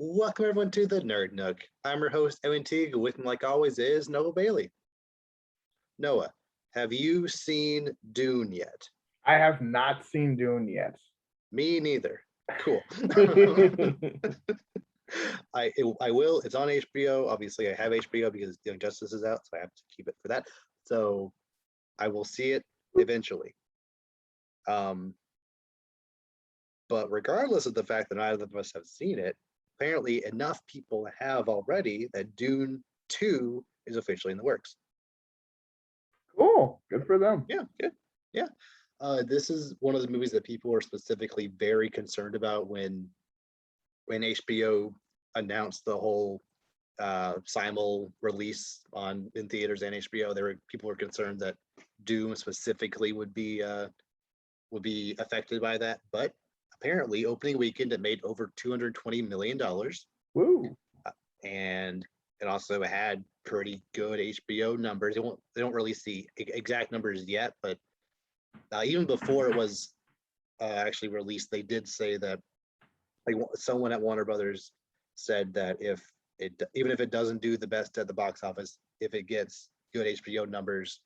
Welcome everyone to the Nerd Nook. I'm your host, Evan Teague. With me, like always, is Noah Bailey. Noah, have you seen Dune yet? I have not seen Dune yet. Me neither. Cool. I will. It's on HBO. Obviously, I have HBO because Young Justice is out, so I have to keep it for that. So I will see it eventually. But regardless of the fact that neither of us have seen it, apparently enough people have already that Dune 2 is officially in the works. Cool. Good for them. Yeah, good. Yeah. This is one of the movies that people were specifically very concerned about when HBO announced the whole simul release in theaters and HBO. People were concerned that Dune specifically would be affected by that, but apparently opening weekend it made over $220 million. Woo. And it also had pretty good HBO numbers. They don't release the exact numbers yet, but even before it was actually released, they did say that, like, someone at Warner Brothers said that even if it doesn't do the best at the box office, if it gets good HBO numbers,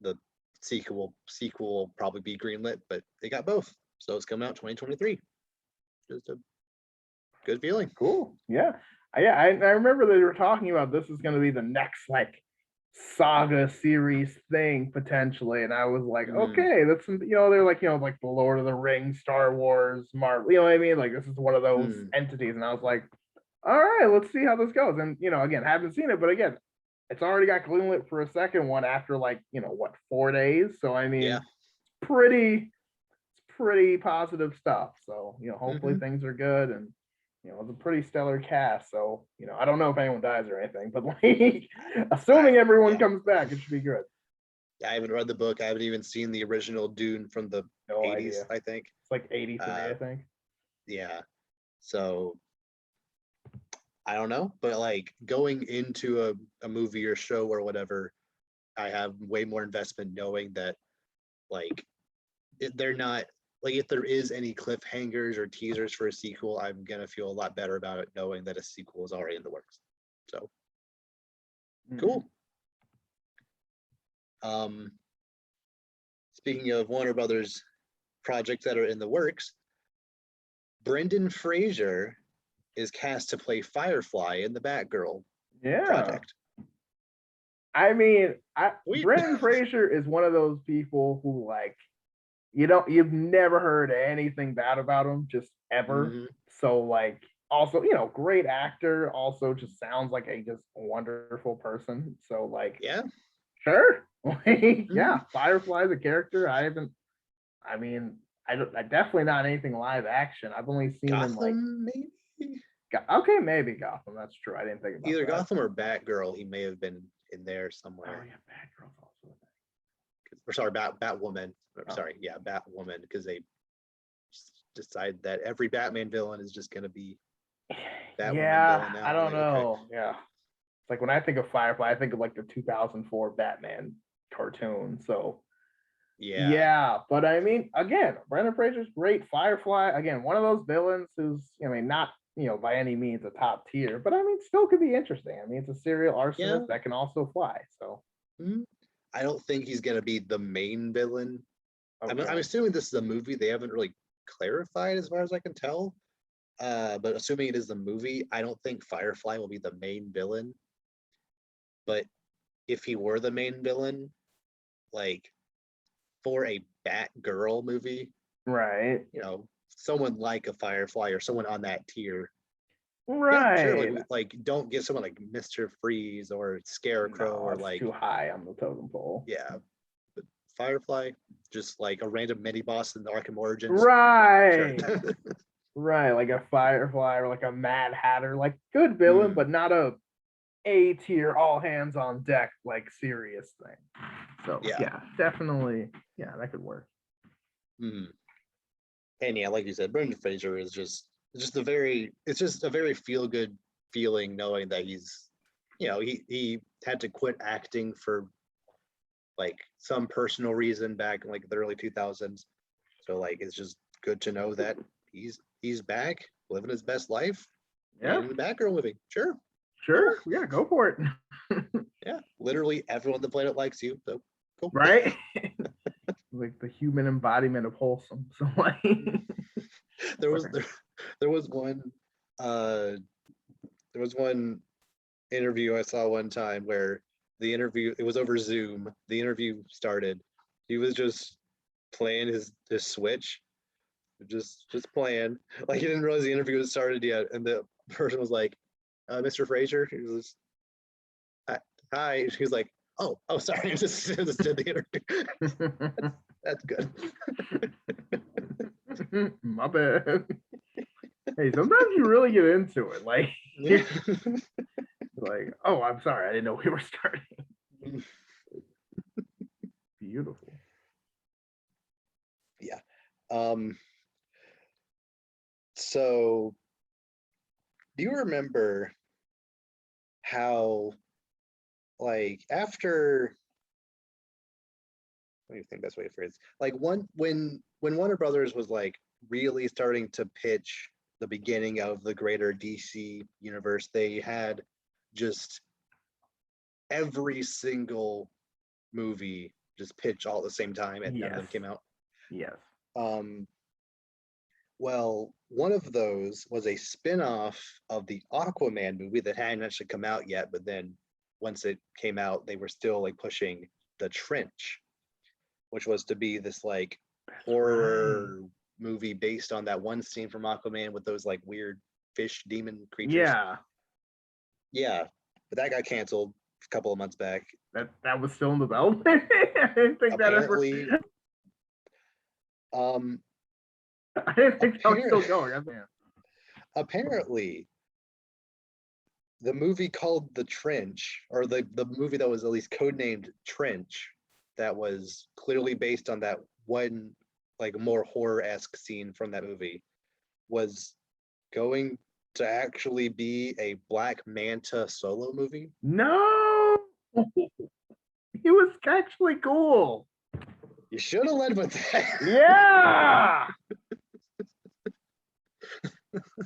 the sequel will probably be greenlit. But they got both, so it's coming out 2023. Just a good feeling. Cool. Yeah. I remember they were talking about this is going to be the next like saga series thing potentially, and I was like, okay, that's they're like like the Lord of the Rings, Star Wars, Marvel, you know what I mean? Like this is one of those entities, and I was like, all right, let's see how this goes. And again, haven't seen it, but again, it's already got greenlit for a second one after like 4 days. So I mean, Yeah. pretty positive stuff. So hopefully things are good, and it's a pretty stellar cast. So I don't know if anyone dies or anything, but like assuming everyone comes back, it should be good. I haven't read the book. I haven't even seen the original Dune from the 80s. Idea. I think it's like 83. I think. Yeah. So I don't know, but like going into a movie or show or whatever, I have way more investment knowing that like they're not like, if there is any cliffhangers or teasers for a sequel, I'm gonna feel a lot better about it knowing that a sequel is already in the works. So cool. Speaking of Warner Brothers projects that are in the works, Brendan Fraser is cast to play Firefly in the Batgirl project. I mean, Brendan Fraser is one of those people who like you've never heard anything bad about him, just ever. So like, also great actor, also just sounds like a just wonderful person. So like, yeah, sure. Yeah, Firefly's a character. I definitely not anything live action. I've only seen Gotham, him like maybe. Okay, maybe Gotham. That's true. I didn't think about either that. Gotham or Batgirl. He may have been in there somewhere. Oh yeah, Batgirl's also a thing. Or sorry, Batwoman. Sorry, yeah, Batwoman, because they decide that every Batman villain is just going to be Batwoman villain now. I don't know. Okay. Yeah, it's like when I think of Firefly, I think of like the 2004 Batman cartoon. So yeah, but I mean, again, Brendan Fraser's great. Firefly, again, one of those villains who's not by any means a top tier, but I mean, still could be interesting. I mean, it's a serial arsonist that can also fly. So I don't think he's gonna be the main villain. Okay. I'm assuming this is a movie. They haven't really clarified as far as I can tell. But assuming it is the movie, I don't think Firefly will be the main villain. But if he were the main villain, like for a Batgirl movie, right? Someone like a Firefly or someone on that tier, right? Yeah, sure, like don't get someone like Mr. Freeze or Scarecrow or like too high on the totem pole. Yeah, but Firefly, just like a random mini boss in the Arkham Origins, right? Sure. Right, like a Firefly or like a Mad Hatter, like good villain, but not a tier, all hands on deck, like serious thing. So yeah definitely, yeah, that could work. And yeah, like you said, Brendan Fraser is just a very feel good feeling knowing that he's, he had to quit acting for like some personal reason back in like the early 2000s. So like, it's just good to know that he's back living his best life. Yeah, in the Batgirl movie. Sure. sure. Cool. Yeah, go for it. Yeah. Literally everyone on the planet likes you. So cool. Right? Like the human embodiment of wholesome. So like there was there was one uh there was one interview I saw one time where it was over Zoom. The interview started. He was just playing his Switch, just playing. Like he didn't realize the interview had started yet, and the person was like, "Mr. Fraser." He was, "Hi." He was like, "Oh, sorry, I just did the interview." That's good. My bad. Hey, sometimes you really get into it. Like, Yeah. like, oh, I'm sorry, I didn't know we were starting. Beautiful. Yeah. So do you remember how, like, after, what do you think best way to phrase it? Like when Warner Brothers was like really starting to pitch the beginning of the greater DC universe, they had just every single movie just pitch all at the same time and none of them Yes. came out. Yes. Well, one of those was a spin-off of the Aquaman movie that hadn't actually come out yet, but then once it came out, they were still like pushing The Trench, which was to be this like horror movie based on that one scene from Aquaman with those like weird fish demon creatures. Yeah. Yeah, but that got canceled a couple of months back. That was still in development. I didn't think Apparently, that ever. I didn't think that was still going. Apparently, the movie called The Trench, or the movie that was at least codenamed Trench, that was clearly based on that one like more horror-esque scene from that movie, was going to actually be a Black Manta solo movie. No, he was actually cool. You should have led with that. Yeah.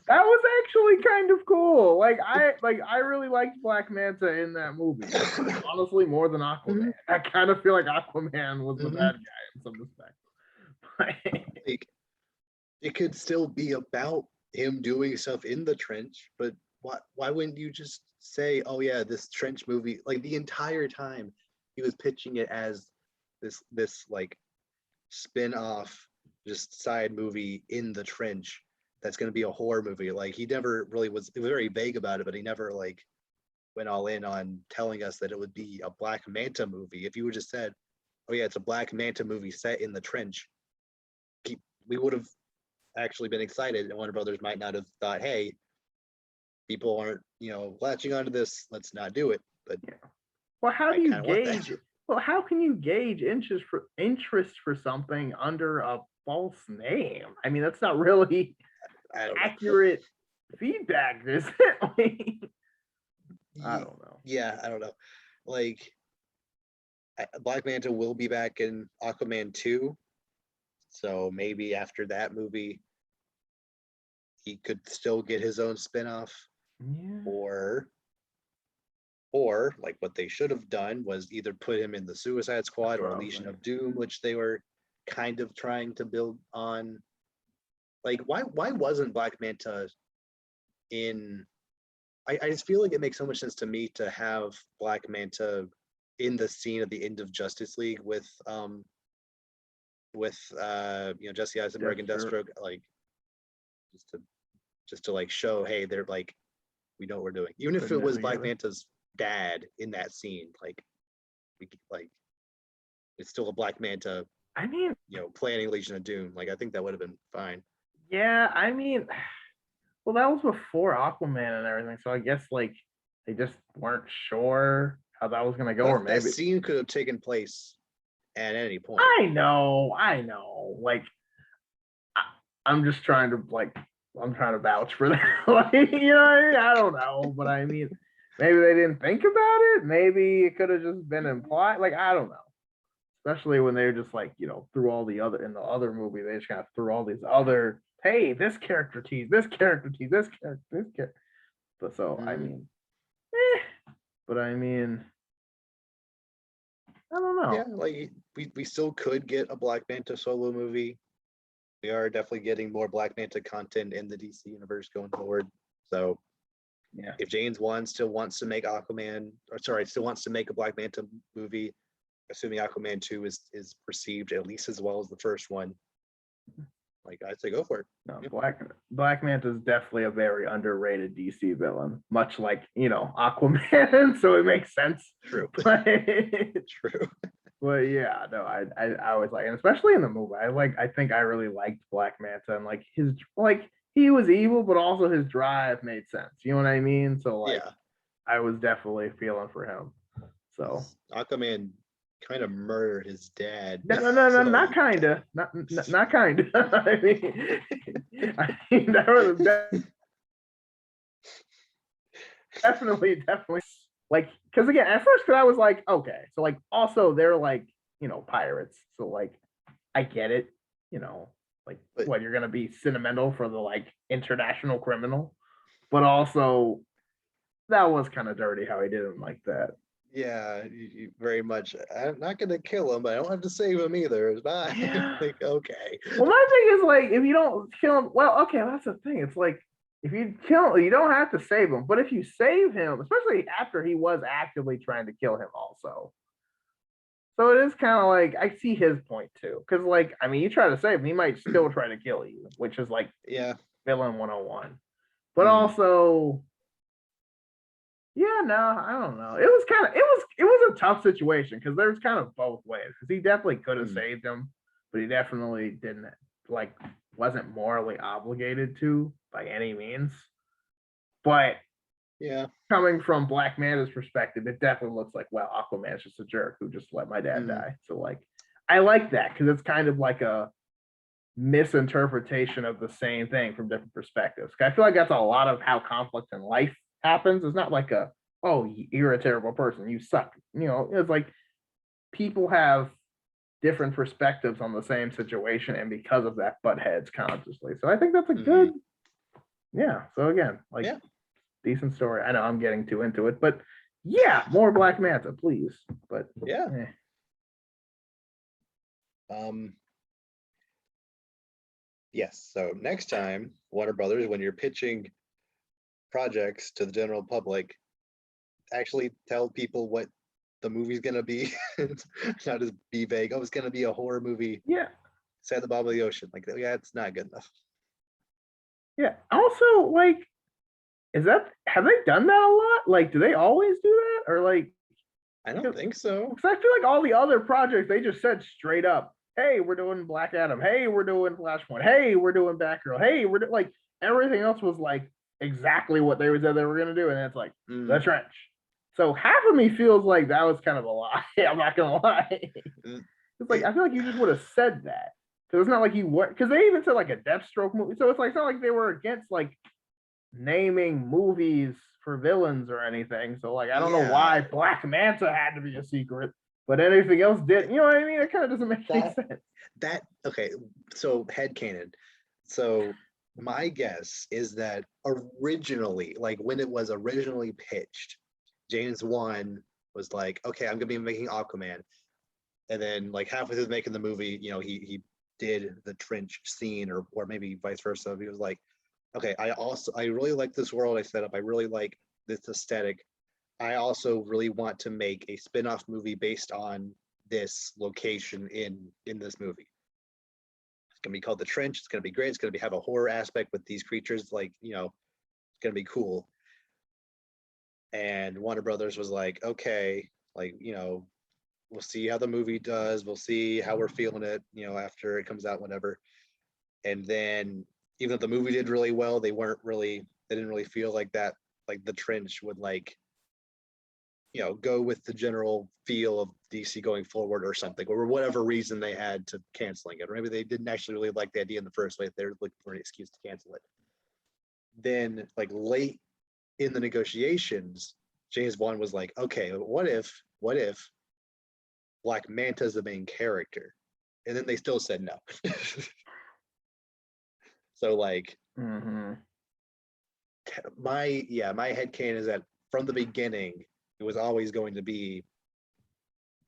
That was actually kind of cool. Like I really liked Black Manta in that movie. Honestly, more than Aquaman. I kind of feel like Aquaman was the bad guy in some respects. Like, it could still be about him doing stuff in the trench, but why wouldn't you just say, oh yeah, this trench movie, like the entire time he was pitching it as this like spin-off just side movie in the trench that's going to be a horror movie. Like he never really was very vague about it, but he never like went all in on telling us that it would be a Black Manta movie. If you would just said, oh yeah, it's a Black Manta movie set in the trench, we would have actually been excited, and Warner Brothers might not have thought, hey, people aren't, latching onto this, let's not do it. But yeah. Well, how do you gauge? Well, how can you gauge interest for something under a false name? I mean, that's not really accurate feedback, is it? I don't know. Yeah, I don't know. Like, Black Manta will be back in Aquaman 2. So maybe after that movie, he could still get his own spinoff. Yeah. Or like what they should have done was either put him in the Suicide Squad or Legion of Doom, which they were kind of trying to build on. Like, why wasn't Black Manta in? I just feel like it makes so much sense to me to have Black Manta in the scene at the end of Justice League with Jesse Eisenberg and Deathstroke, like just to like show, hey, they're like, we know what we're doing. Even if it was Black Manta's dad in that scene, like it's still a Black Manta. I mean, planning Legion of Doom. Like, I think that would have been fine. Yeah, I mean, well, that was before Aquaman and everything, so I guess like they just weren't sure how that was gonna go, or maybe that scene could have taken place at any point. I know. Like, I'm just trying to vouch for that. Like, what I mean? I don't know, but I mean, maybe they didn't think about it. Maybe it could have just been implied. Like, I don't know. Especially when they're just like, through all the other in the other movie, they just kind of threw all these other, hey, this character tease, this character tease, this character. But so I Mhm. mean, but I mean, I don't know. Yeah, like we still could get a Black Manta solo movie. We are definitely getting more Black Manta content in the DC universe going forward. So Yeah. if James Wan still wants to make Aquaman, or sorry, still wants to make a Black Manta movie, assuming Aquaman 2 is received at least as well as the first one, like I'd say go for it. No, Yeah. Black Manta is definitely a very underrated DC villain, much like Aquaman. So it makes sense. True. But, True. but yeah, no, I always like, and especially in the movie, I think I really liked Black Manta and like his he was evil, but also his drive made sense. You know what I mean? So like Yeah. I was definitely feeling for him. So Aquaman kind of murdered his dad. no, So not kinda, not kinda. That was definitely like because again at first because I was like okay so like also they're like pirates so like I get it like but what you're gonna be sentimental for the like international criminal but also that was kind of dirty how he did him like that. yeah, very much. I'm not gonna kill him, but I don't have to save him either. It's not Yeah. like okay. Well, my thing is like if you don't kill him, well, okay, that's the thing. It's like if you kill, you don't have to save him, but if you save him, especially after he was actively trying to kill him, also. So it is kind of like I see his point too, because like I mean, you try to save him, he might still try to kill you, which is like Yeah. villain 101. But Mm. also, yeah, no, I don't know. It was a tough situation because there's kind of both ways. Because he definitely could have Mm. saved him, but he definitely didn't like wasn't morally obligated to by any means. But Yeah. coming from Black Manta's perspective, it definitely looks like well, Aquaman's just a jerk who just let my dad Mm. die. So like, I like that because it's kind of like a misinterpretation of the same thing from different perspectives. I feel like that's a lot of how conflict in life happens. It's not like oh, you're a terrible person, you suck. It's like people have different perspectives on the same situation, and because of that, butt heads consciously. So I think that's a good, Mm. yeah. So again, like Yeah. decent story. I know I'm getting too into it, but yeah, more Black Manta, please. But Yeah. eh. Um. Yes. So next time, Warner Brothers, when you're pitching projects to the general public, actually tell people what the movie's gonna be. Not just be vague. Oh, it's gonna be a horror movie Yeah, set at the bottom of the ocean. Like, yeah, it's not good enough. yeah. Also, like, have they done that a lot? Like, do they always do that, or like? I don't think so. Because I feel like all the other projects they just said straight up, "Hey, we're doing Black Adam. Hey, we're doing Flashpoint. Hey, we're doing Batgirl. Hey, like everything else was like exactly what they said they were gonna do, and it's like the Mm. trench." So half of me feels like that was kind of a lie. I'm not gonna lie. Mm. It's like It, I feel like you just would have said that because it's not like you were because they even said like a Deathstroke movie. So it's not like they were against like naming movies for villains or anything. So like I don't know yeah, why Black Manta had to be a secret, but anything else did. You know what I mean? It kind of doesn't make any that sense. that okay. So headcanon. So my guess is that originally, like when it was originally pitched, James Wan was like, okay, I'm gonna be making Aquaman. And then like halfway through making the movie, he did the trench scene or maybe vice versa. He was like, okay, I really like this world I set up. I really like this aesthetic. I also really want to make a spin-off movie based on this location in this movie. It's gonna be called The Trench. It's gonna be great. It's gonna have a horror aspect with these creatures, like, it's gonna be cool. And Warner Brothers was like, okay, like, we'll see how the movie does. We'll see how we're feeling it, after it comes out, whatever. And then even if the movie did really well, they didn't really feel like that, like The Trench would like, go with the general feel of DC going forward or something, or whatever reason they had to canceling it. Or maybe they didn't actually really like the idea in the first place. They were looking for an excuse to cancel it. Then like late in the negotiations, James Wan was like, okay, what if Black Manta is the main character? And then they still said no. So like, Mm-hmm. my headcanon is that from the beginning, it was always going to be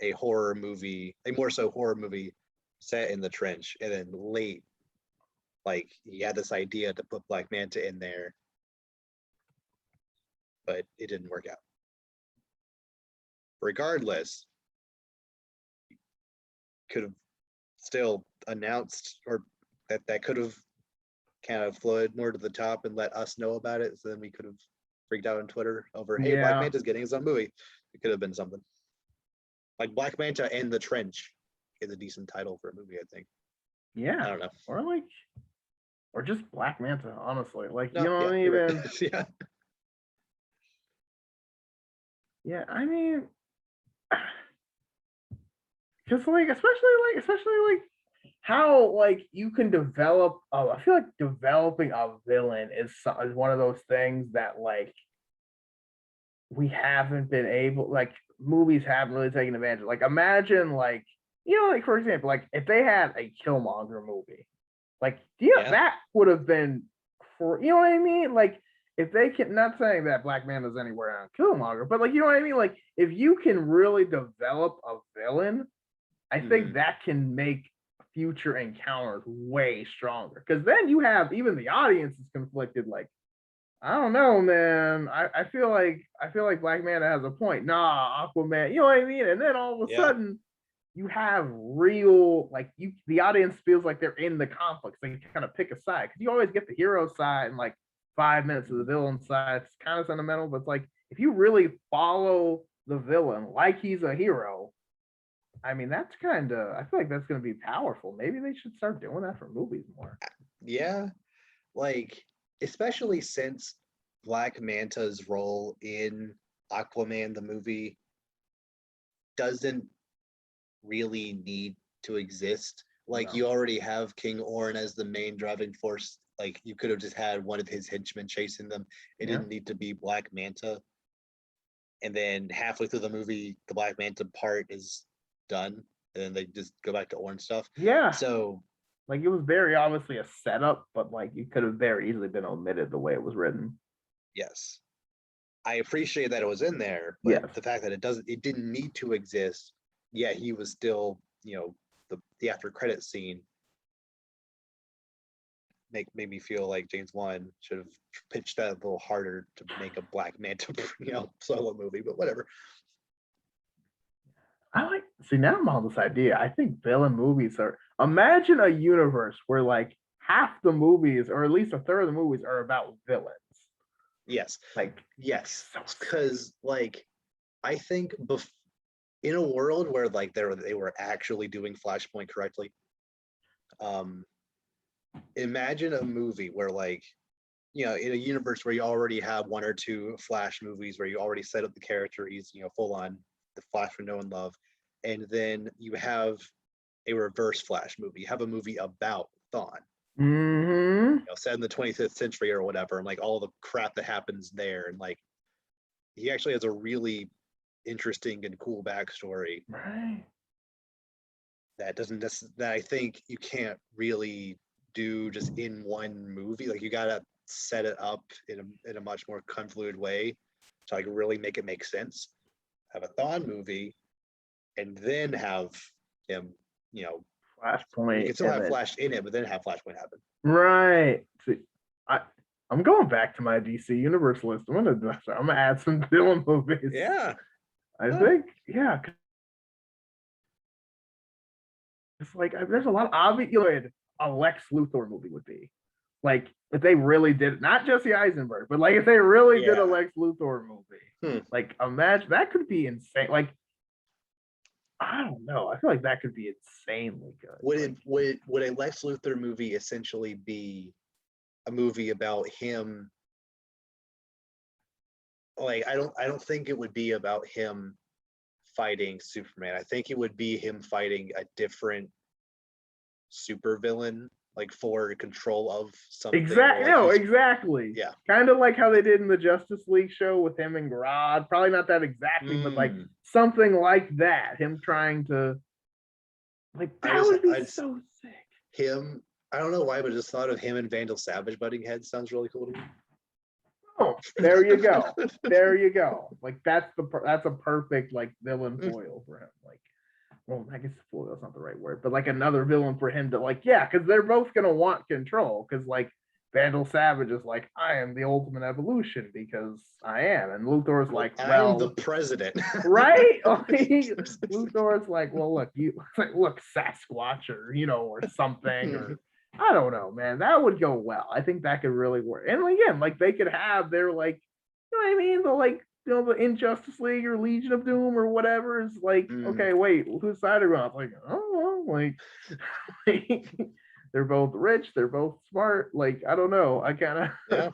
a horror movie, a more so horror movie set in the trench, and then late, like he had this idea to put Black Manta in there, but it didn't work out. Regardless, could have still announced, or that could have kind of floated more to the top and let us know about it, so then we could have freaked out on Twitter over, hey, Black Manta's getting his own movie. It could have been something like Black Manta and the Trench is a decent title for a movie, I think. Yeah, I don't know, or just Black Manta, honestly. Like, no, you know, yeah, even yeah. Yeah, I mean, because especially how you can develop. I feel like developing a villain is one of those things that we haven't been able, movies haven't really taken advantage of. Like, imagine for example, if they had a Killmonger movie, that would have been, for you know what I mean, if they can, not saying that Black Manta's anywhere on Killmonger, but you know what I mean, if you can really develop a villain, I think that can make future encounters way stronger, because then you have even the audience is conflicted. I don't know, man. I feel like Black Manta has a point. Nah, Aquaman, you know what I mean? And then all of a sudden you have real, the audience feels like they're in the conflict. So you kind of pick a side, because you always get the hero side and 5 minutes of the villain side. It's kind of sentimental, but it's if you really follow the villain like he's a hero, I mean, I feel like that's going to be powerful. Maybe they should start doing that for movies more. Yeah, especially since Black Manta's role in Aquaman the movie doesn't really need to exist. No. You already have King Orn as the main driving force. You could have just had one of his henchmen chasing them. It didn't need to be Black Manta. And then halfway through the movie, the Black Manta part is done, and then they just go back to Orn stuff. Yeah. So it was very obviously a setup, but it could have very easily been omitted the way it was written. Yes. I appreciate that it was in there, but the fact that it didn't need to exist. Yeah, he was still, the after credit scene made me feel like James Wan should have pitched that a little harder to make a Black Manta, solo movie, but whatever. Now I'm on this idea. I think villain movies imagine a universe where half the movies, or at least a third of the movies, are about villains. Yes. Yes. Because I think in a world where they were actually doing Flashpoint correctly, imagine a movie where in a universe where you already have one or two Flash movies where you already set up the character, he's full on the Flash we know and love, and then you have a reverse Flash movie. You have a movie about Thawne, set in the 25th century or whatever, and all the crap that happens there, and he actually has a really interesting and cool backstory. Right. That I think you can't really do just in one movie. You gotta set it up in a much more convoluted way to really make it make sense. Have a Thawne movie, and then have him, Flashpoint. You can still have Flash in it, but then have Flashpoint happen. Right. See, I'm going back to my DC Universe list. I'm gonna add some villain movies. Yeah. I think, yeah. It's there's a lot of obvious. A Lex Luthor movie would be if they really did, not Jesse Eisenberg, but if they really did a Lex Luthor movie. Imagine that could be insane. I don't know. I feel like that could be insanely good. Would a Lex Luthor movie essentially be a movie about him? I don't think it would be about him fighting Superman. I think it would be him fighting a different supervillain, for control of something. Exactly. Yeah. Kind of like how they did in the Justice League show with him and Grodd. Probably not that exactly, but something like that. Him trying to that would be so sick. I don't know why, but I just thought of him and Vandal Savage butting heads sounds really cool to me. Oh, there you go. There you go. Like that's a perfect like villain foil for him. Like, well, I guess foil's not the right word, but like another villain for him to like, yeah, because they're both gonna want control. Because like Vandal Savage is like, I am the ultimate evolution because I am, and Luthor's like, I'm the well, president. right? Like, Luthor's like, well, look, look, Sasquatch, or something, or I don't know, man. That would go well. I think that could really work. And again, like they could have their like, you know what I mean? The like, the Injustice League or Legion of Doom or whatever is like, okay, wait, whose side are we on? Like, oh, like, like they're both rich, they're both smart. Like, I don't know. I kind of Yeah.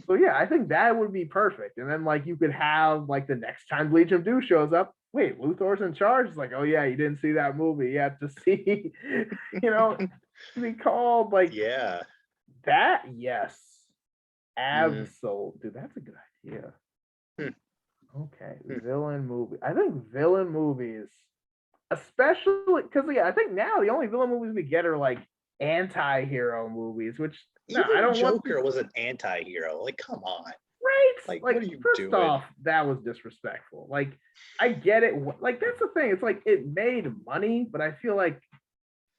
So yeah, I think that would be perfect. And then like you could have like the next time Legion of Doom shows up, wait, Luthor's in charge. It's like, oh yeah, you didn't see that movie. You have to see, to be called like Yeah. that. Yes, Mm. absolutely. Dude, that's a good idea. Hmm. Okay, villain movie. I think villain movies, especially because yeah, I think now the only villain movies we get are like anti-hero movies, which no, I Even don't want Joker was an anti-hero. Like, come on. right. Like, Like, what are you first doing? off, that was disrespectful. Like, I get it. Like, that's the thing. It's like it made money, but I feel like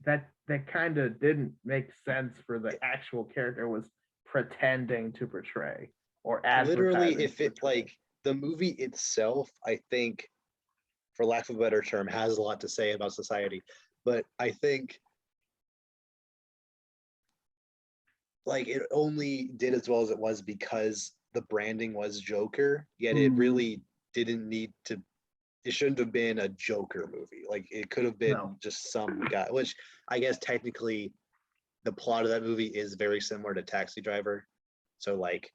that kind of didn't make sense for the actual character was pretending to portray or Literally, advertising. if it like the movie itself, I think, for lack of a better term, has a lot to say about society. But I think like it only did as well as it was because the branding was Joker, yet it really didn't need to. It shouldn't have been a Joker movie. Like it could have been just some guy, which I guess technically the plot of that movie is very similar to Taxi Driver. So like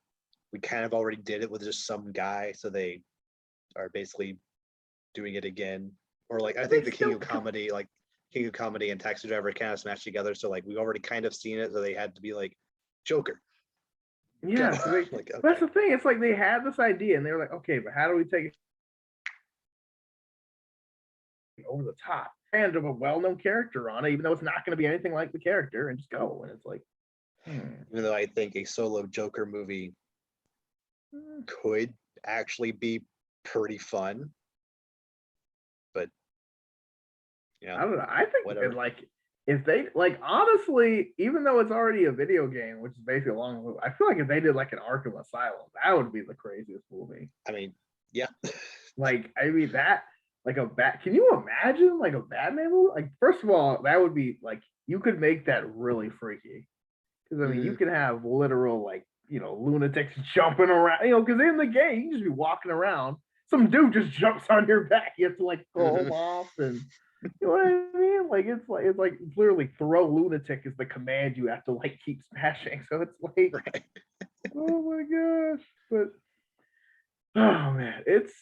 we kind of already did it with just some guy, so they are basically doing it again. Or like I think the King of Comedy, like King of Comedy and Taxi Driver kind of smashed together. So like we've already kind of seen it, so they had to be like Joker. Yeah, so like, okay. That's the thing. It's like they had this idea and they were like, okay, but how do we take it over the top? And of a well-known character on it, even though it's not going to be anything like the character, and just go. And it's like, even though I think a solo Joker movie could actually be pretty fun, but I don't know. I think that like if they like honestly, even though it's already a video game, which is basically a long movie, I feel like if they did like an Arkham Asylum, that would be the craziest movie. I mean, yeah. Like, I mean that like a bat. Can you imagine like a Batman movie? Like, first of all, that would be like you could make that really freaky. Because I mean, you could have literal like lunatics jumping around. Because in the game you just be walking around, some dude just jumps on your back. You have to like throw him off and. You know what I mean? Like it's like literally throw lunatic is the command you have to like keep smashing. So it's like, right. Oh my gosh! But oh man, it's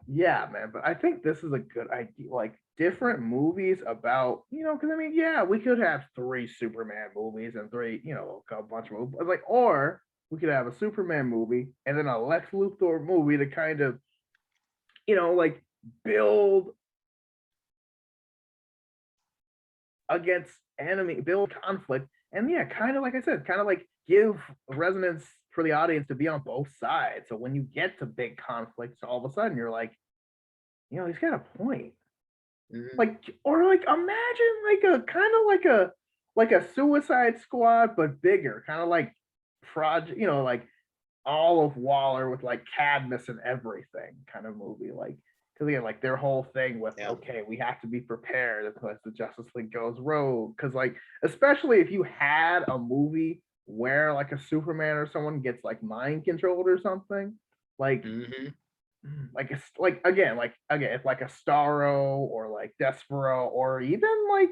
yeah, man. But I think this is a good idea. Like different movies about because I mean, yeah, we could have 3 Superman movies and 3 a bunch of movies. Like, or we could have a Superman movie and then a Lex Luthor movie to kind of like build against enemy, build conflict, and yeah, kind of like I said, kind of like give resonance for the audience to be on both sides. So when you get to big conflicts, all of a sudden you're like, he's got a point. Like, or like imagine like a kind of like a Suicide Squad but bigger, kind of like project, like all of Waller with like Cadmus and everything kind of movie, like. Because again, like their whole thing with okay, we have to be prepared because the Justice League goes rogue. Because like, especially if you had a movie where like a Superman or someone gets like mind controlled or something, like, like it's like again, if like a Starro or like Despero or even like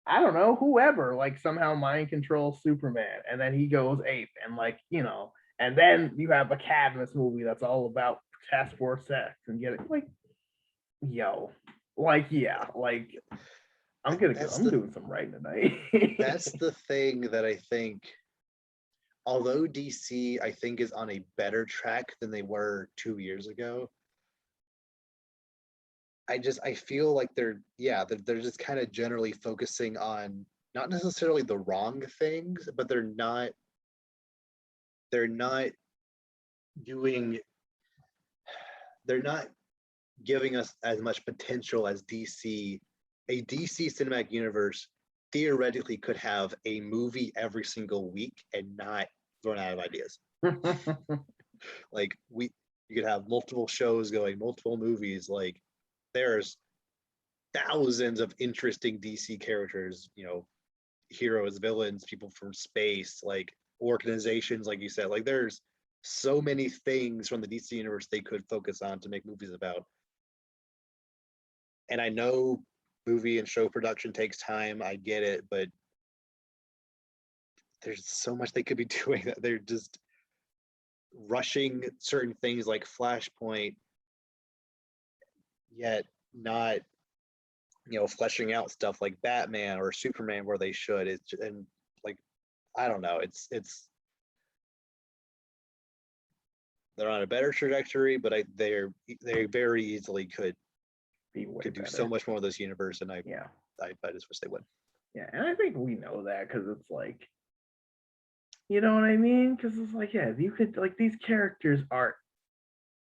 I don't know whoever like somehow mind controls Superman and then he goes ape and like and then you have a Cadmus movie that's all about Task Force X and get it like, like yeah, like I'm doing some writing tonight. That's the thing that I think. Although DC, I think, is on a better track than they were 2 years ago. I feel like they're just kind of generally focusing on not necessarily the wrong things, but they're not they're not doing, they're not giving us as much potential as DC. A DC cinematic universe theoretically could have a movie every single week and not run out of ideas. Like you could have multiple shows going, multiple movies. Like there's thousands of interesting DC characters, heroes, villains, people from space, like organizations, like you said. Like there's so many things from the DC universe they could focus on to make movies about. And I know movie and show production takes time. I get it, but there's so much they could be doing that they're just rushing certain things like Flashpoint, yet not, fleshing out stuff like Batman or Superman where they should. It's, and like, I don't know. It's they're on a better trajectory, but they very easily could do so much more of this universe, and I just wish they would. Yeah, and I think we know that because it's like, you know what I mean? Because it's like, yeah, you could, like, these characters are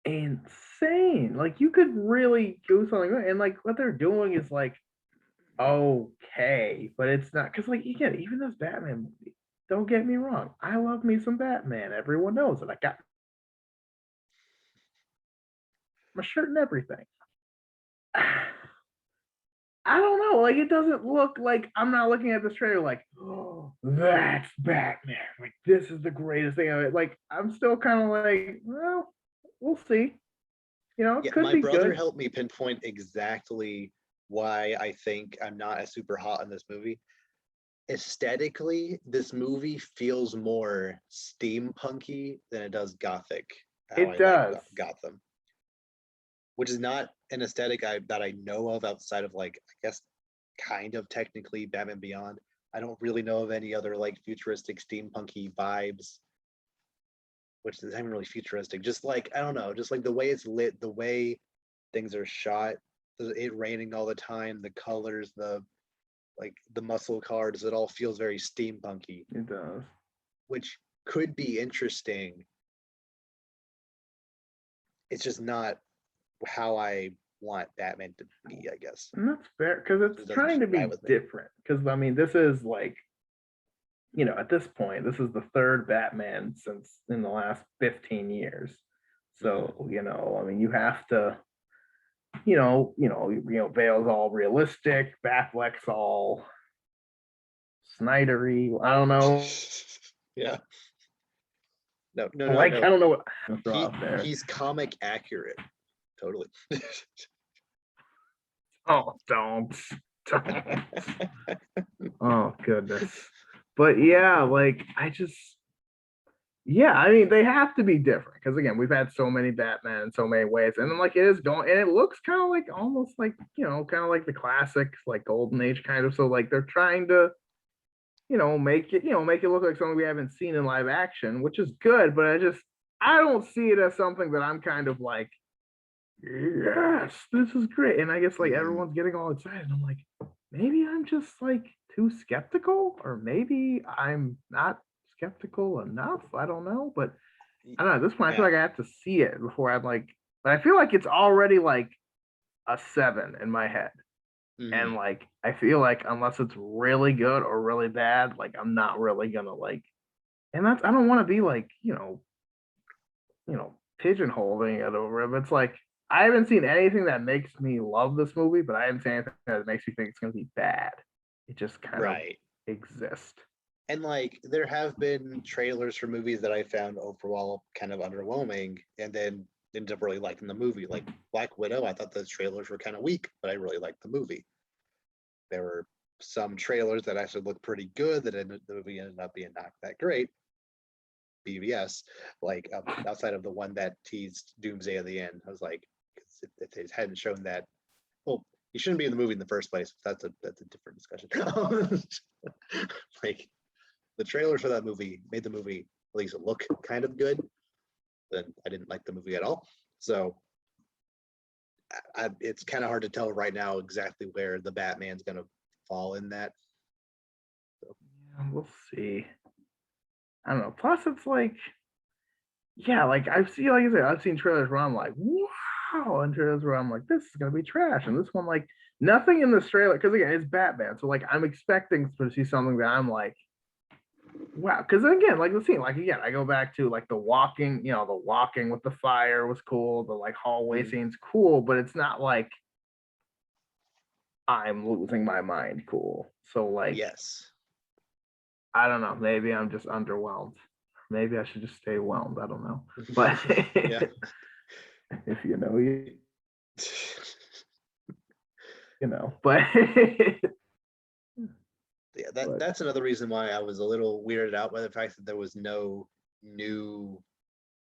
insane. Like, you could really do something, and like what they're doing is like okay, but it's not, because like, again, even this Batman movie, don't get me wrong, I love me some Batman. Everyone knows it. I got my shirt and everything. I don't know. Like, it doesn't look like, I'm not looking at this trailer like, oh, that's Batman. Like, this is the greatest thing of it. Like, I'm still kind of like, well, we'll see. It could my be brother good. helped me pinpoint exactly why I think I'm not as super hot on this movie. Aesthetically, this movie feels more steampunky than it does gothic. It does. Gotham, which is not an aesthetic that I know of outside of, like, I guess kind of technically Batman Beyond. I don't really know of any other like futuristic steampunky vibes, which isn't even really futuristic. Just like, I don't know, just like the way it's lit, the way things are shot, it raining all the time, the colors, the muscle cars, it all feels very steampunky. It does. Which could be interesting. It's just not how I want Batman to be, I guess. And that's fair, because it's trying to be different. Because, I mean, this is like, at this point, this is the third Batman since in the last 15 years. So, I mean, you have to, Bale's all realistic, Batfleck's all Snydery. I don't know. Yeah. No. I don't know what he's comic accurate. Totally. Oh, don't. Oh, goodness. But yeah, like, I mean, they have to be different because, again, we've had so many Batman in so many ways, and then, like, it is going, and it looks kind of like, almost like, kind of like the classic, like, Golden Age kind of. So, like, they're trying to, make it look like something we haven't seen in live action, which is good. But I don't see it as something that I'm kind of like, yes, this is great. And I guess, like, everyone's getting all excited. I'm like, maybe I'm just like too skeptical, or maybe I'm not skeptical enough. I don't know, but I don't know. At this point, I feel like I have to see it before I'm like, but I feel like it's already like a 7 in my head. And like, I feel like unless it's really good or really bad, like, I'm not really gonna like, and that's, I don't want to be like, pigeonholing it over it. But it's like, I haven't seen anything that makes me love this movie, but I haven't seen anything that makes me think it's gonna be bad. It just kind of exists. And like, there have been trailers for movies that I found overall kind of underwhelming, and then ended up really liking the movie. Like Black Widow, I thought the trailers were kind of weak, but I really liked the movie. There were some trailers that actually looked pretty good that the movie ended up being not that great. BVS, like outside of the one that teased Doomsday at the end, I was like, if they hadn't shown that, well, he shouldn't be in the movie in the first place. That's a different discussion. Like, the trailers for that movie made the movie at least look kind of good. Then I didn't like the movie at all. So it's kind of hard to tell right now exactly where the Batman's going to fall in that. So. Yeah, we'll see. I don't know. Plus, it's like, yeah, like I've seen, like I said, I've seen trailers where I'm like, wow, and trailers where I'm like, this is gonna be trash, and this one like nothing in this trailer because again, it's Batman, so like I'm expecting to see something that I'm like, wow, because again, like the scene, like again, I go back to like the walking, the walking with the fire was cool, the like hallway Mm. scene's cool, but it's not like I'm losing my mind cool. So like, Yes. I don't know, maybe I'm just underwhelmed. Maybe I should just stay whelmed. I don't know, but Yeah. if you know, you know, but Yeah, but that's another reason why I was a little weirded out by the fact that there was no new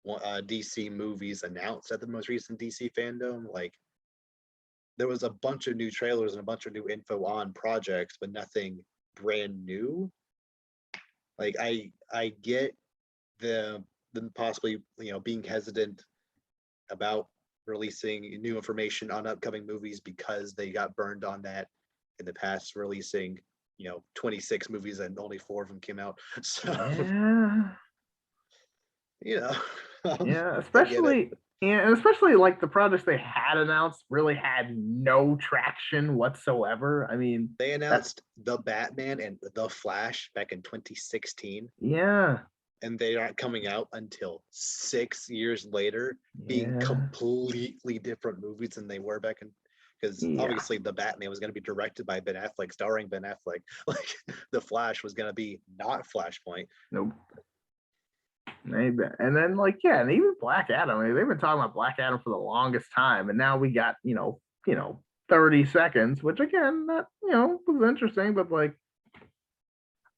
DC movies announced at the most recent DC fandom. Like there was a bunch of new trailers and a bunch of new info on projects, but nothing brand new. Like I get the possibly being hesitant about releasing new information on upcoming movies because they got burned on that in the past, releasing 26 movies and only 4 of them came out. So yeah, you know, yeah, I get it. especially like the projects they had announced really had no traction whatsoever. I mean, They that's announced the Batman and the Flash back in 2016, yeah, and they aren't coming out until 6 years later, being yeah, completely different movies than they were back in. Because yeah. obviously the Batman was going to be directed by Ben Affleck, starring Ben Affleck. Like the Flash was going to be not Flashpoint. Nope. Maybe. And then like yeah, and even Black Adam. I mean, they've been talking about Black Adam for the longest time, and now we got 30 seconds, which again, that was interesting, but like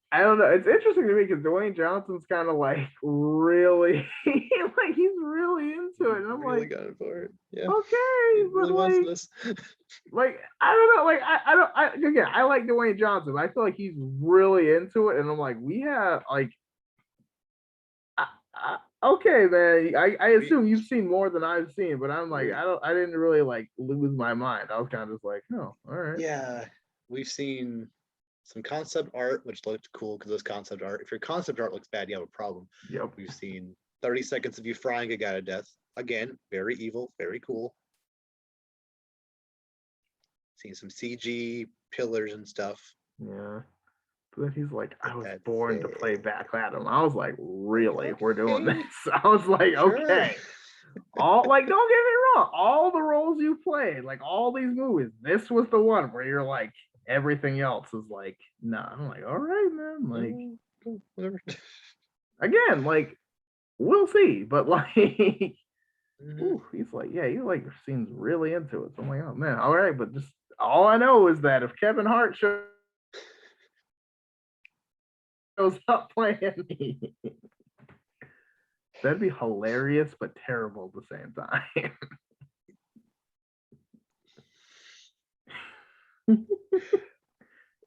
I don't know. It's interesting to me because Dwayne Johnson's kind of like really like he's really into it, and I'm Really like, got it for it. Yeah, okay, he but really wants this. like I don't know, like I don't I again I like Dwayne Johnson. But I feel like he's really into it, and I'm like, we have like okay, man. I we, assume you've seen more than I've seen, but I'm like, I didn't really like lose my mind. I was kind of just like, oh, all right. yeah, we've seen some concept art, which looked cool because those concept art. If your concept art looks bad, you have a problem. Yep. We've seen 30 seconds of you frying a guy to death. Again, very evil, very cool. Seen some CG pillars and stuff. Yeah. But then he's like, I But was that's born to play it. Black Adam. I was like, really? We're doing this? Okay, I was like, sure. okay. All like, don't get me wrong. All the roles you played, like all these movies, this was the one where you're like, everything else is like, nah. I'm like, all right, man. Like, Cool, whatever. again, like, we'll see. But like, Mhm. ooh, he's like, yeah, he like seems really into it. So I'm like, oh man, all right, but just all I know is that if Kevin Hart shows up playing me, that'd be hilarious but terrible at the same time.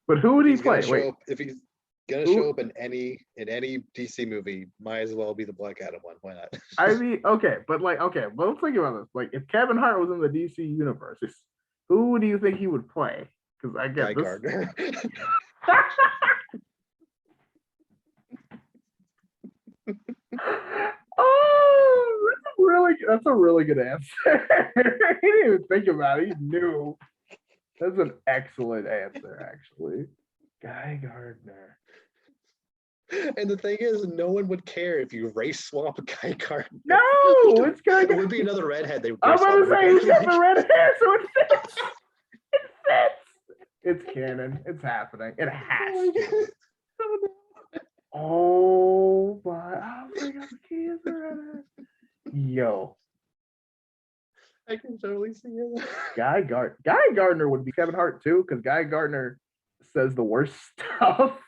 But who would he He's gonna play? Wait, show up if he's gonna show who? up in any DC movie. Might as well be the Black Adam one. Why not? I mean, okay, but like, okay, but let's think about this. Like, if Kevin Hart was in the DC universe, who do you think he would play? Because I Guy get this. Gardner. Oh, that's a really good answer. He didn't even think about it. He knew. That's an excellent answer, actually. Guy Gardner. And the thing is, no one would care if you race swap a Guy Gardner. No, it's gonna. It would be another redhead. They would I'm race swap. about to say he's got the Like, red hair, so it fits. It fits. It's canon. It's happening. It has to. Oh my! I forgot the kids are redhead. Yo, I can totally see it. Guy Gardner would be Kevin Hart too, because Guy Gardner says the worst stuff,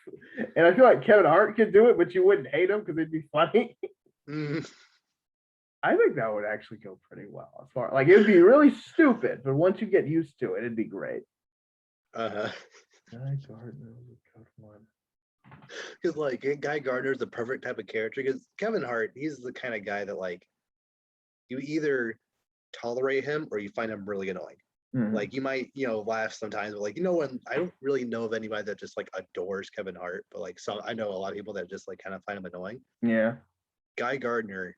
and I feel like Kevin Hart could do it, but you wouldn't hate him because it'd be funny. Mm. I think that would actually go pretty well. As far like it'd be really stupid, but once you get used to it, it'd be great. Uh-huh. Guy Gardner was a good one. Because like Guy Gardner is the perfect type of character. Because Kevin Hart, he's the kind of guy that like you either tolerate him or you find him really annoying. Mhm. Like you might, laugh sometimes, but like when I don't really know of anybody that just like adores Kevin Hart, but like I know a lot of people that just like kind of find him annoying. Yeah. Guy Gardner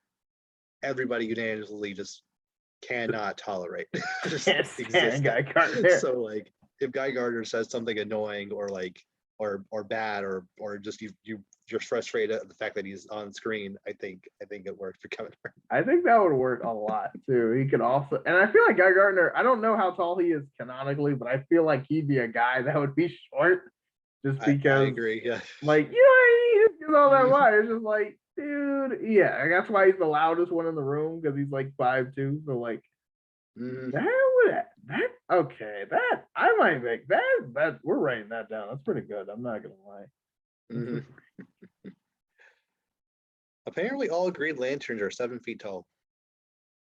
everybody unanimously just cannot tolerate just Can't stand Guy existing. Gardner. So like if Guy Gardner says something annoying or like or bad or just you're frustrated at the fact that he's on screen, I think it worked for Kevin Hart. I think that would work a lot too. He could also, and I feel like Guy Gardner, I don't know how tall he is canonically, but I feel like he'd be a guy that would be short just I because, agree. Yeah. like, you know, he just all that why. It's just like, dude, yeah. That's why he's the loudest one in the room because he's like 5'2". So, like, Mhm. okay, that, I might make that, we're writing that down. That's pretty good. I'm not going to lie. Mhm. Apparently, all Green Lanterns are 7 feet tall.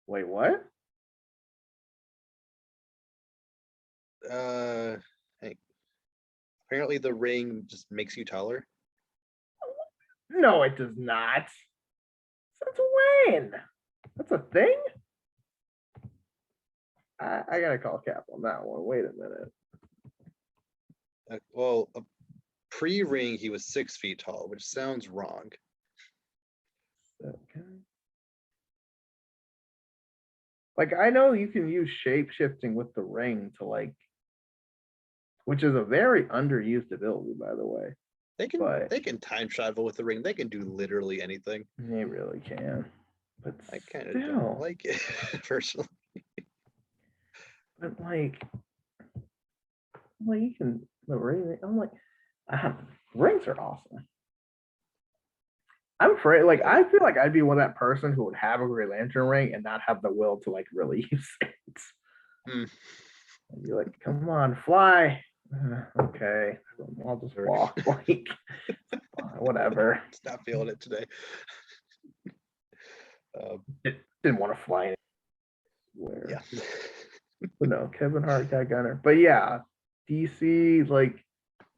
Wait, what? Hey, apparently the ring just makes you taller. No, it does not. Since when? That's a thing? I gotta call Cap on that one. Wait a minute. Well, pre-ring he was 6 feet tall, which sounds wrong. Okay. Like, I know you can use shape shifting with the ring to, like, which is a very underused ability, by the way. They But can time travel with the ring. They can do literally anything. they really can. But I kind of still, don't like it personally. but like you can the ring. I'm like, rings are awesome. I'm afraid, like, I feel like I'd be one of that person who would have a Green Lantern ring and not have the will to like really use it. Hmm. I'd be like, come on, fly. Okay, I'll just walk. Like, whatever. Not feeling it today. Didn't want to fly anywhere. Yeah. But no, Kevin Hart, Guy Gunner. But yeah, DC, like,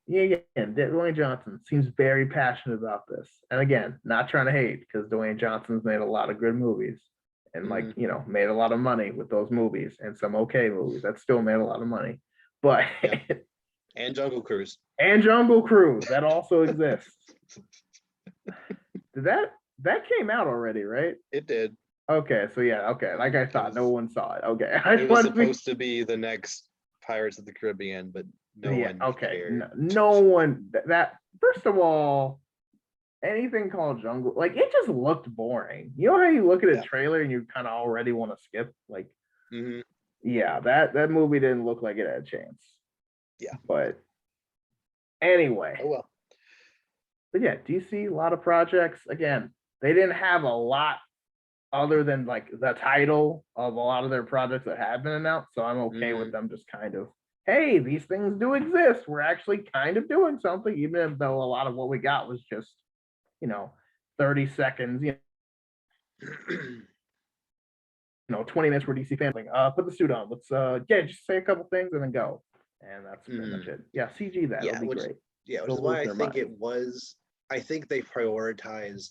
yeah, again, Dwayne Johnson seems very passionate about this. And again, not trying to hate because Dwayne Johnson's made a lot of good movies and, like, you know, made a lot of money with those movies and some okay movies that still made a lot of money. But Yeah. And Jungle Cruise. And Jungle Cruise, that also exists. Did that came out already, right? It did. Okay, so yeah, okay. Like I thought, no one saw it. Okay. It was supposed to be the next Pirates of the Caribbean, but no one cared. No one that first of all, anything called Jungle, like, it just looked boring. You know how you look at a trailer and you kind of already want to skip? Like, yeah, that movie didn't look like it had a chance. Yeah. But anyway. Oh well. But yeah, DC, a lot of projects. Again, they didn't have a lot other than like the title of a lot of their projects that have been announced. So I'm okay with them just kind of, hey, these things do exist. We're actually kind of doing something, even though a lot of what we got was just, 30 seconds, 20 minutes for DC fans. Like, put the suit on. Let's just say a couple things and then go. And that's pretty much it. Yeah, CG that would be great. Yeah, which is why I think it was. I think they prioritized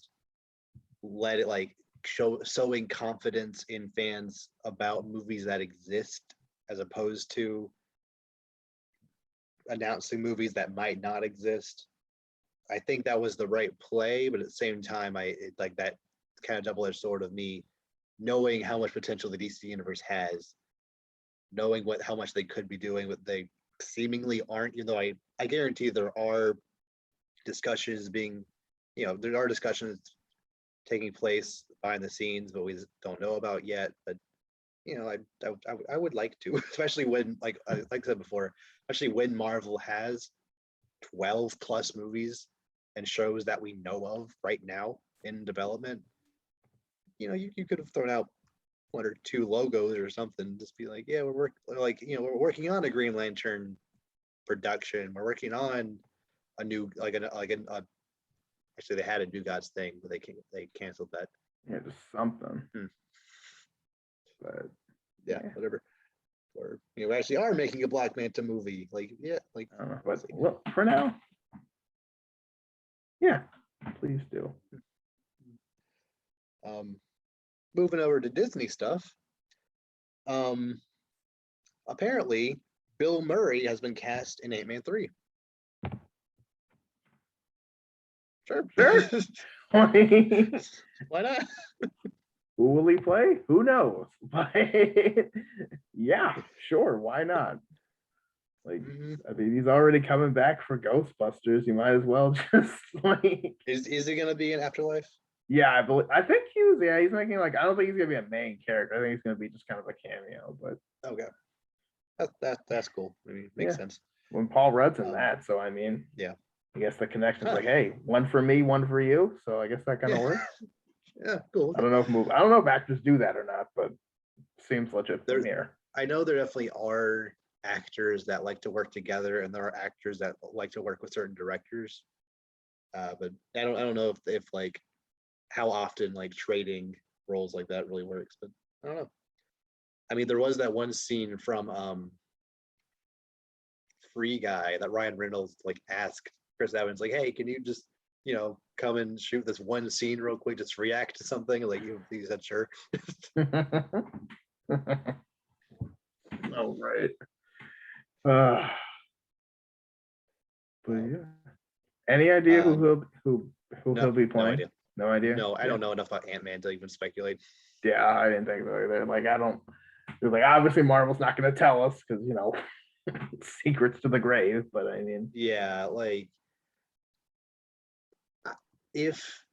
showing confidence in fans about movies that exist as opposed to announcing movies that might not exist. I think that was the right play, but at the same time, like that kind of double-edged sword of me knowing how much potential the DC universe has, knowing how much they could be doing, what they seemingly aren't. I guarantee there are discussions there are discussions taking place behind the scenes, but we don't know about yet. But I would like to, especially when, like I said before, especially when Marvel has 12 plus movies and shows that we know of right now in development. You could have thrown out 1 or 2 logos or something. Just be like, yeah, we're working on a Green Lantern production. We're working on a new actually they had a New Gods thing, but they canceled that. Yeah, just something. But yeah, whatever. Or we actually are making a Black Manta movie. But well, for now, yeah, please do. Moving over to Disney stuff. Apparently, Bill Murray has been cast in Ant-Man 3. Sure. Why Why not? Who will he play? Who knows? But yeah, sure, why not? Like, I mean, he's already coming back for Ghostbusters. You might as well just like. Is it gonna be an Afterlife? Yeah, I think he was. Yeah, he's making like. I don't think he's gonna be a main character. I think he's gonna be just kind of a cameo. But Okay, that's cool. I mean, makes yeah, sense. when Paul Rudd's in that, so I mean, Yeah. I guess the connection's Huh. like, hey, one for me, one for you. So I guess that kind of Yeah. works. Yeah, cool. I don't know if actors do that or not, but seems legit from here. I know there definitely are actors that like to work together, and there are actors that like to work with certain directors. But I don't know if like how often like trading roles like that really works. But I don't know. I mean, there was that one scene from Free Guy that Ryan Reynolds like asked Chris Evans, like, "Hey, can you just come and shoot this one scene real quick, just react to something?" Like he said, "Sure." Oh, right. But yeah. Any idea who he'll be playing? No idea. No idea. No, I don't know enough about Ant-Man to even speculate. Yeah, I didn't think so either. Like, I don't. Like, obviously, Marvel's not going to tell us because secrets to the grave. But I mean, yeah, like if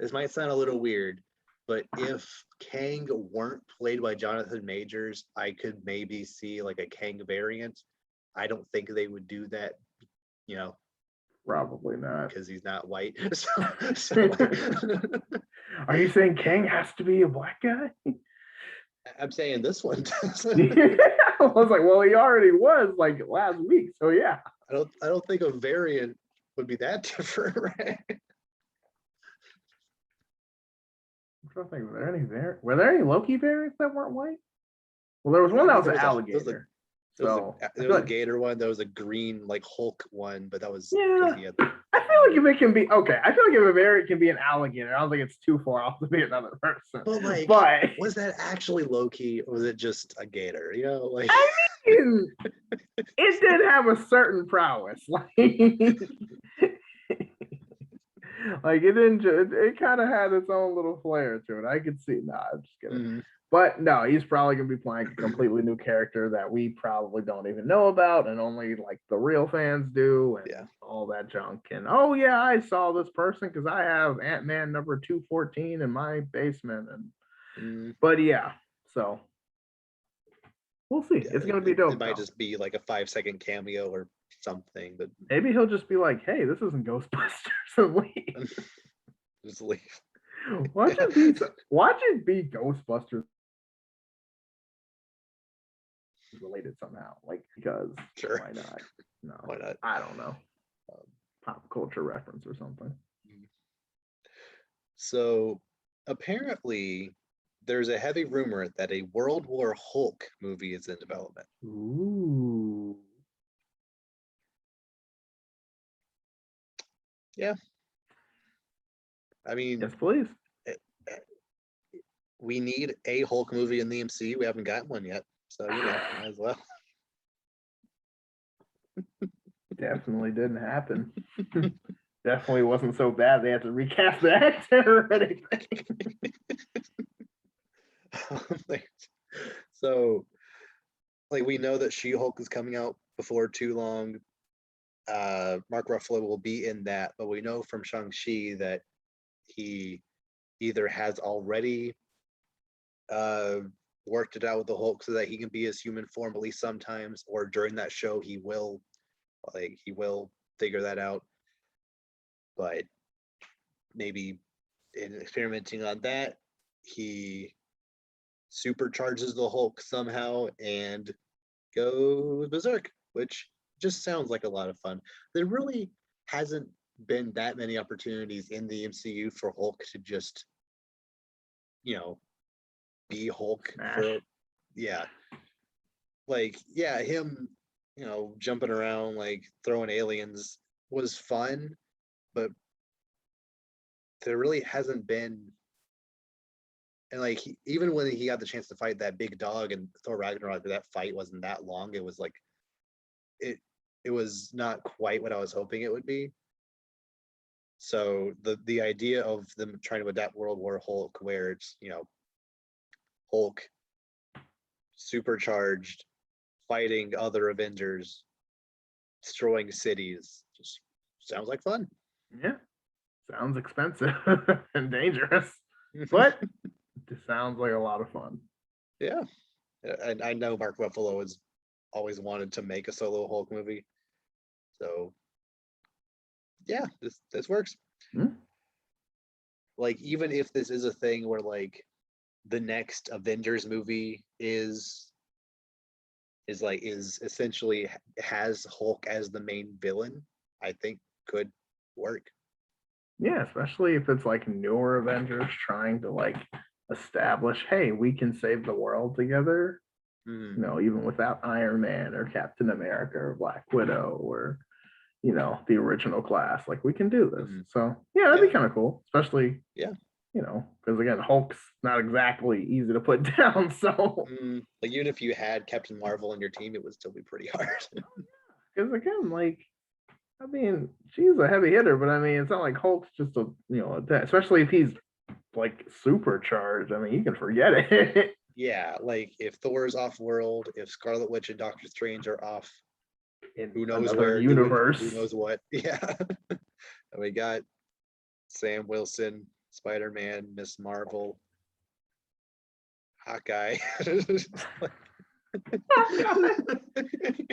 this might sound a little weird, but if Kang weren't played by Jonathan Majors, I could maybe see like a Kang variant. I don't think they would do that, probably not. because he's not white. So Are you saying Kang has to be a black guy? I'm saying this one does. I was like, well, he already was like last week, so yeah. I don't think a variant would be that different, right? I'm trying to think, were there any Loki variants that weren't white? Well, there was one that was an alligator. There was a gator one. There was a green like Hulk one, but that was yeah. I feel like if it can be okay, I feel like if a variant can be an alligator, I don't think it's too far off to be another person. But was that actually Loki, or was it just a gator? Like I mean, it did have a certain prowess, like like it didn't. It kind of had its own little flair to it. I could see. Nah, I'm just kidding. Mm-hmm. But no, he's probably gonna be playing a completely new character that we probably don't even know about, and only like the real fans do, and all that junk. And oh yeah, I saw this person because I have Ant-Man number 214 in my basement. And but yeah, so we'll see. It's gonna be dope. It might just be like a 5-second cameo or something, but maybe he'll just be like, "Hey, this isn't Ghostbusters," and leave. Just leave. Watch it be Ghostbusters related somehow, like, because sure, why not? No, why not? I don't know. Pop culture reference or something. So apparently there's a heavy rumor that a World War Hulk movie is in development. Ooh. Yeah. I mean, yes, please. We need a Hulk movie in the MCU. We haven't gotten one yet, so might as well. Definitely didn't happen. Definitely wasn't so bad they had to recast the actor or anything. So, like, we know that She-Hulk is coming out before too long. Mark Ruffalo will be in that, but we know from Shang-Chi that he either has already worked it out with the Hulk so that he can be his human form at least sometimes, or during that show he will figure that out. But maybe in experimenting on that, he supercharges the Hulk somehow and goes berserk, which just sounds like a lot of fun. There really hasn't been that many opportunities in the MCU for Hulk to just, be Hulk for, him, jumping around, like throwing aliens was fun, but there really hasn't been. And like even when he got the chance to fight that big dog and Thor Ragnarok, that fight wasn't that long. It was like it was not quite what I was hoping it would be. So the idea of them trying to adapt World War Hulk, where it's, Hulk supercharged, fighting other Avengers, destroying cities, just sounds like fun. Yeah, sounds expensive and dangerous, but it sounds like a lot of fun. Yeah, and I know Mark Ruffalo has always wanted to make a solo Hulk movie, so yeah, this works. Hmm? Like, even if this is a thing where like the next Avengers movie is essentially has Hulk as the main villain, I think could work. Yeah, especially if it's like newer Avengers trying to like establish, hey, we can save the world together. Mm, You know, even without Iron Man or Captain America or Black Widow or the original class. Like we can do this. Mhm. So yeah, that'd be Yeah. kind of cool, especially Yeah. Because again, Hulk's not exactly easy to put down. So Like, even if you had Captain Marvel on your team, it would still be pretty hard. because again, like I mean, she's a heavy hitter, but I mean, it's not like Hulk's just especially if he's like supercharged. I mean, you can forget it. Yeah, like if Thor's off world, if Scarlet Witch and Doctor Strange are off, In who knows another where universe. doing who knows what. Yeah. And we got Sam Wilson, Spider-Man, Miss Marvel, Hawkeye.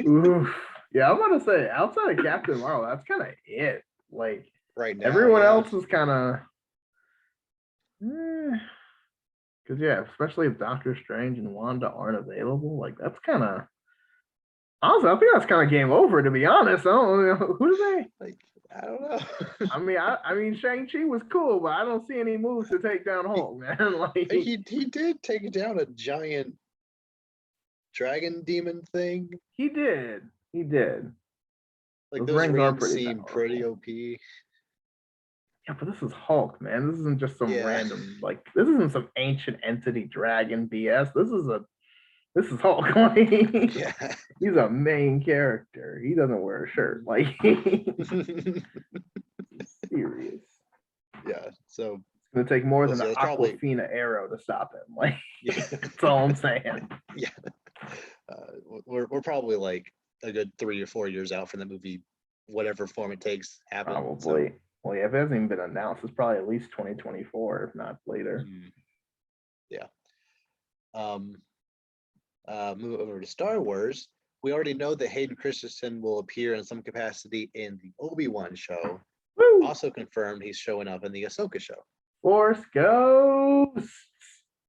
Oof. Yeah, I'm gonna say outside of Captain Marvel, that's kind of it. Like Right now, everyone yeah. else is kind of, because yeah, especially if Doctor Strange and Wanda aren't available, like that's kind of honestly, I think that's kind of game over. To be honest, I don't know who do they. Like, I don't know. I mean, Shang-Chi was cool, but I don't see any moves to take down Hulk, man. Like he did take down a giant dragon demon thing. he did. Like, Those those rings are rings pretty seem powerful. pretty OP. Yeah, but this is Hulk, man. This isn't just some Yeah. random this isn't some ancient entity dragon BS. This is Hulk. Like, Yeah. he's a main character. He doesn't wear a shirt. Like serious. Yeah. So It's gonna take more than see, an that's probably- Aquafina arrow to stop him. Like yeah. that's all I'm saying. Yeah. We're probably like a good 3 or 4 years out from the movie, whatever form it takes happen. Probably. Well, yeah, if it hasn't even been announced, it's probably at least 2024, if not later. Yeah. Move over to Star Wars. We already know that Hayden Christensen will appear in some capacity in the Obi-Wan show. Woo! Also confirmed he's showing up in the Ahsoka show. Force Ghosts.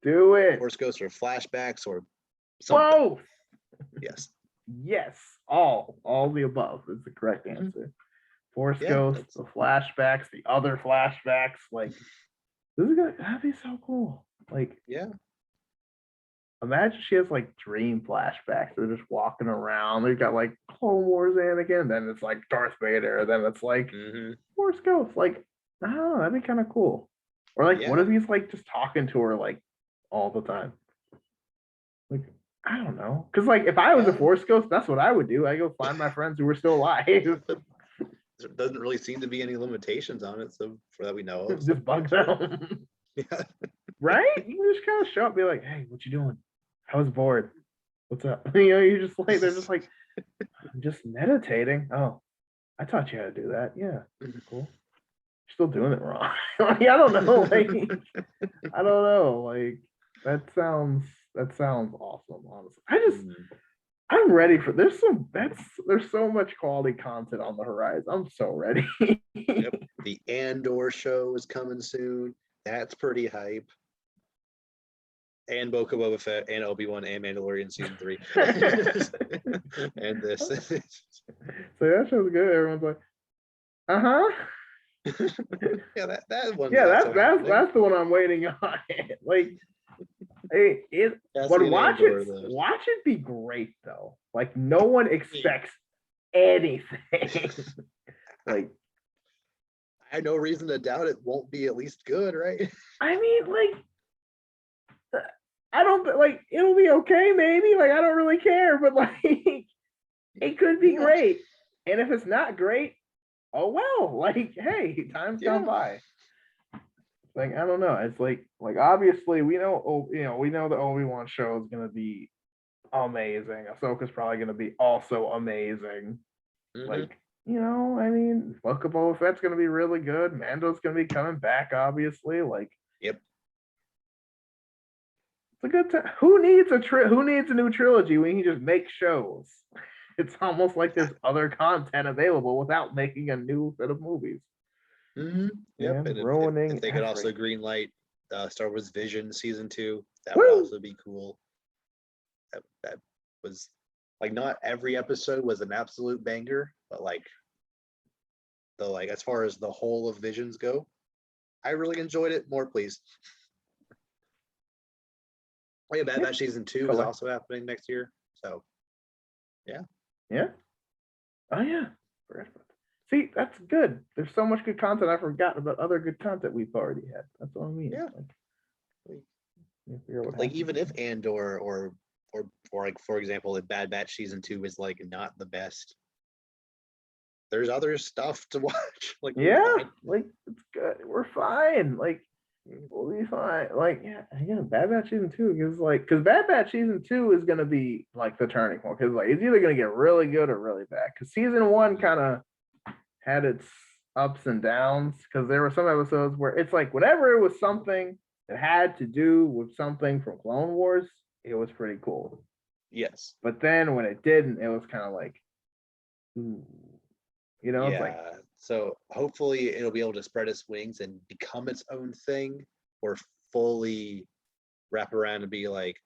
Do it. Force Ghosts or flashbacks or something. Both. Yes. Yes. All the above is the correct answer. Force Ghosts, the flashbacks, the other flashbacks. Like, that'd be so cool. Like, yeah. Imagine she has like dream flashbacks. They're just walking around. They've got like Clone Wars Anakin, then it's like Darth Vader, then it's like Force Ghost. Like, I don't know, that'd be kind of cool. Or like, what if he's like just talking to her like all the time? Like, I don't know. Because like if I was a Force Ghost, that's what I would do. I go find my friends who are still alive. There doesn't really seem to be any limitations on it, so for that we know of. Just bug them. Yeah. Right? You just kind of show up and be like, hey, what you doing? I was bored. What's up? You just like, they're just like, I'm just meditating. Oh, I taught you how to do that. Yeah. Cool. You're still doing it wrong. Like, I don't know. Like, I don't know. Like, that sounds awesome, honestly. I'm ready for there's so much quality content on the horizon. I'm so ready. Yep. The Andor show is coming soon. That's pretty hype. And Book of Boba Fett and Obi-Wan and Mandalorian season 3. And this. So that show's good. Everyone's like, Yeah, that one. Yeah, that's the one I'm waiting on. Like, but watch it be great though. Like, no one expects anything. Like, I have no reason to doubt it won't be at least good, right? I mean, like, I don't like it'll be okay, maybe. Like, I don't really care, but like, it could be great. And if it's not great, oh well, like, hey, time's gone by. Like, I don't know. It's like obviously we know, we know the Obi-Wan show is gonna be amazing. Ahsoka's probably gonna be also amazing. Like, I mean, Book of Boba Fett's gonna be really good. Mando's gonna be coming back, obviously. Like, Yep. it's a good time. Who needs a new trilogy when you can just make shows? It's almost like there's other content available without making a new set of movies. Yep. And And ruining if they could also everything. greenlight Star Wars Vision season 2, that would Woo! also be cool. That was like, not every episode was an absolute banger, but like as far as the whole of Visions go, I really enjoyed it. More, please. Oh yeah, Bad Batch season 2 is also happening next year. So yeah. Oh yeah. See, that's good. There's so much good content I forgot about other good content we've already had. That's what I mean. Yeah. Like even if Andor or like, for example, if Bad Batch season 2 is like not the best, there's other stuff to watch. Like, like, it's good. We're fine. Like, we'll be fine. Like, Bad Batch season 2 because Bad Batch season 2 is gonna be like the turning point, because like it's either gonna get really good or really bad. Because season 1 kind of had its ups and downs, because there were some episodes where it's like whenever it was something that had to do with something from Clone Wars, it was pretty cool. Yes. But then when it didn't, it was kind of like, ooh. It's like, so hopefully it'll be able to spread its wings and become its own thing, or fully wrap around and be like,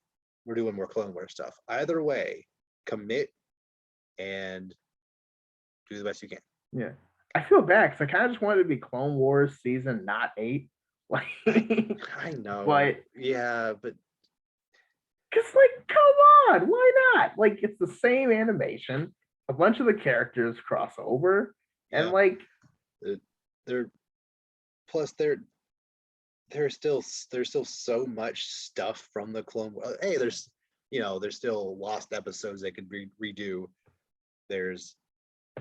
we're doing more Clone Wars stuff. Either way, commit and do the best you can. Yeah. I feel bad because I kind of just wanted it to be Clone Wars season, not 8. Like, I know. But because like, come on, why not? Like, it's the same animation, a bunch of the characters cross over, and like there's still so much stuff from the Clone Wars. Hey, there's still lost episodes they could redo. There's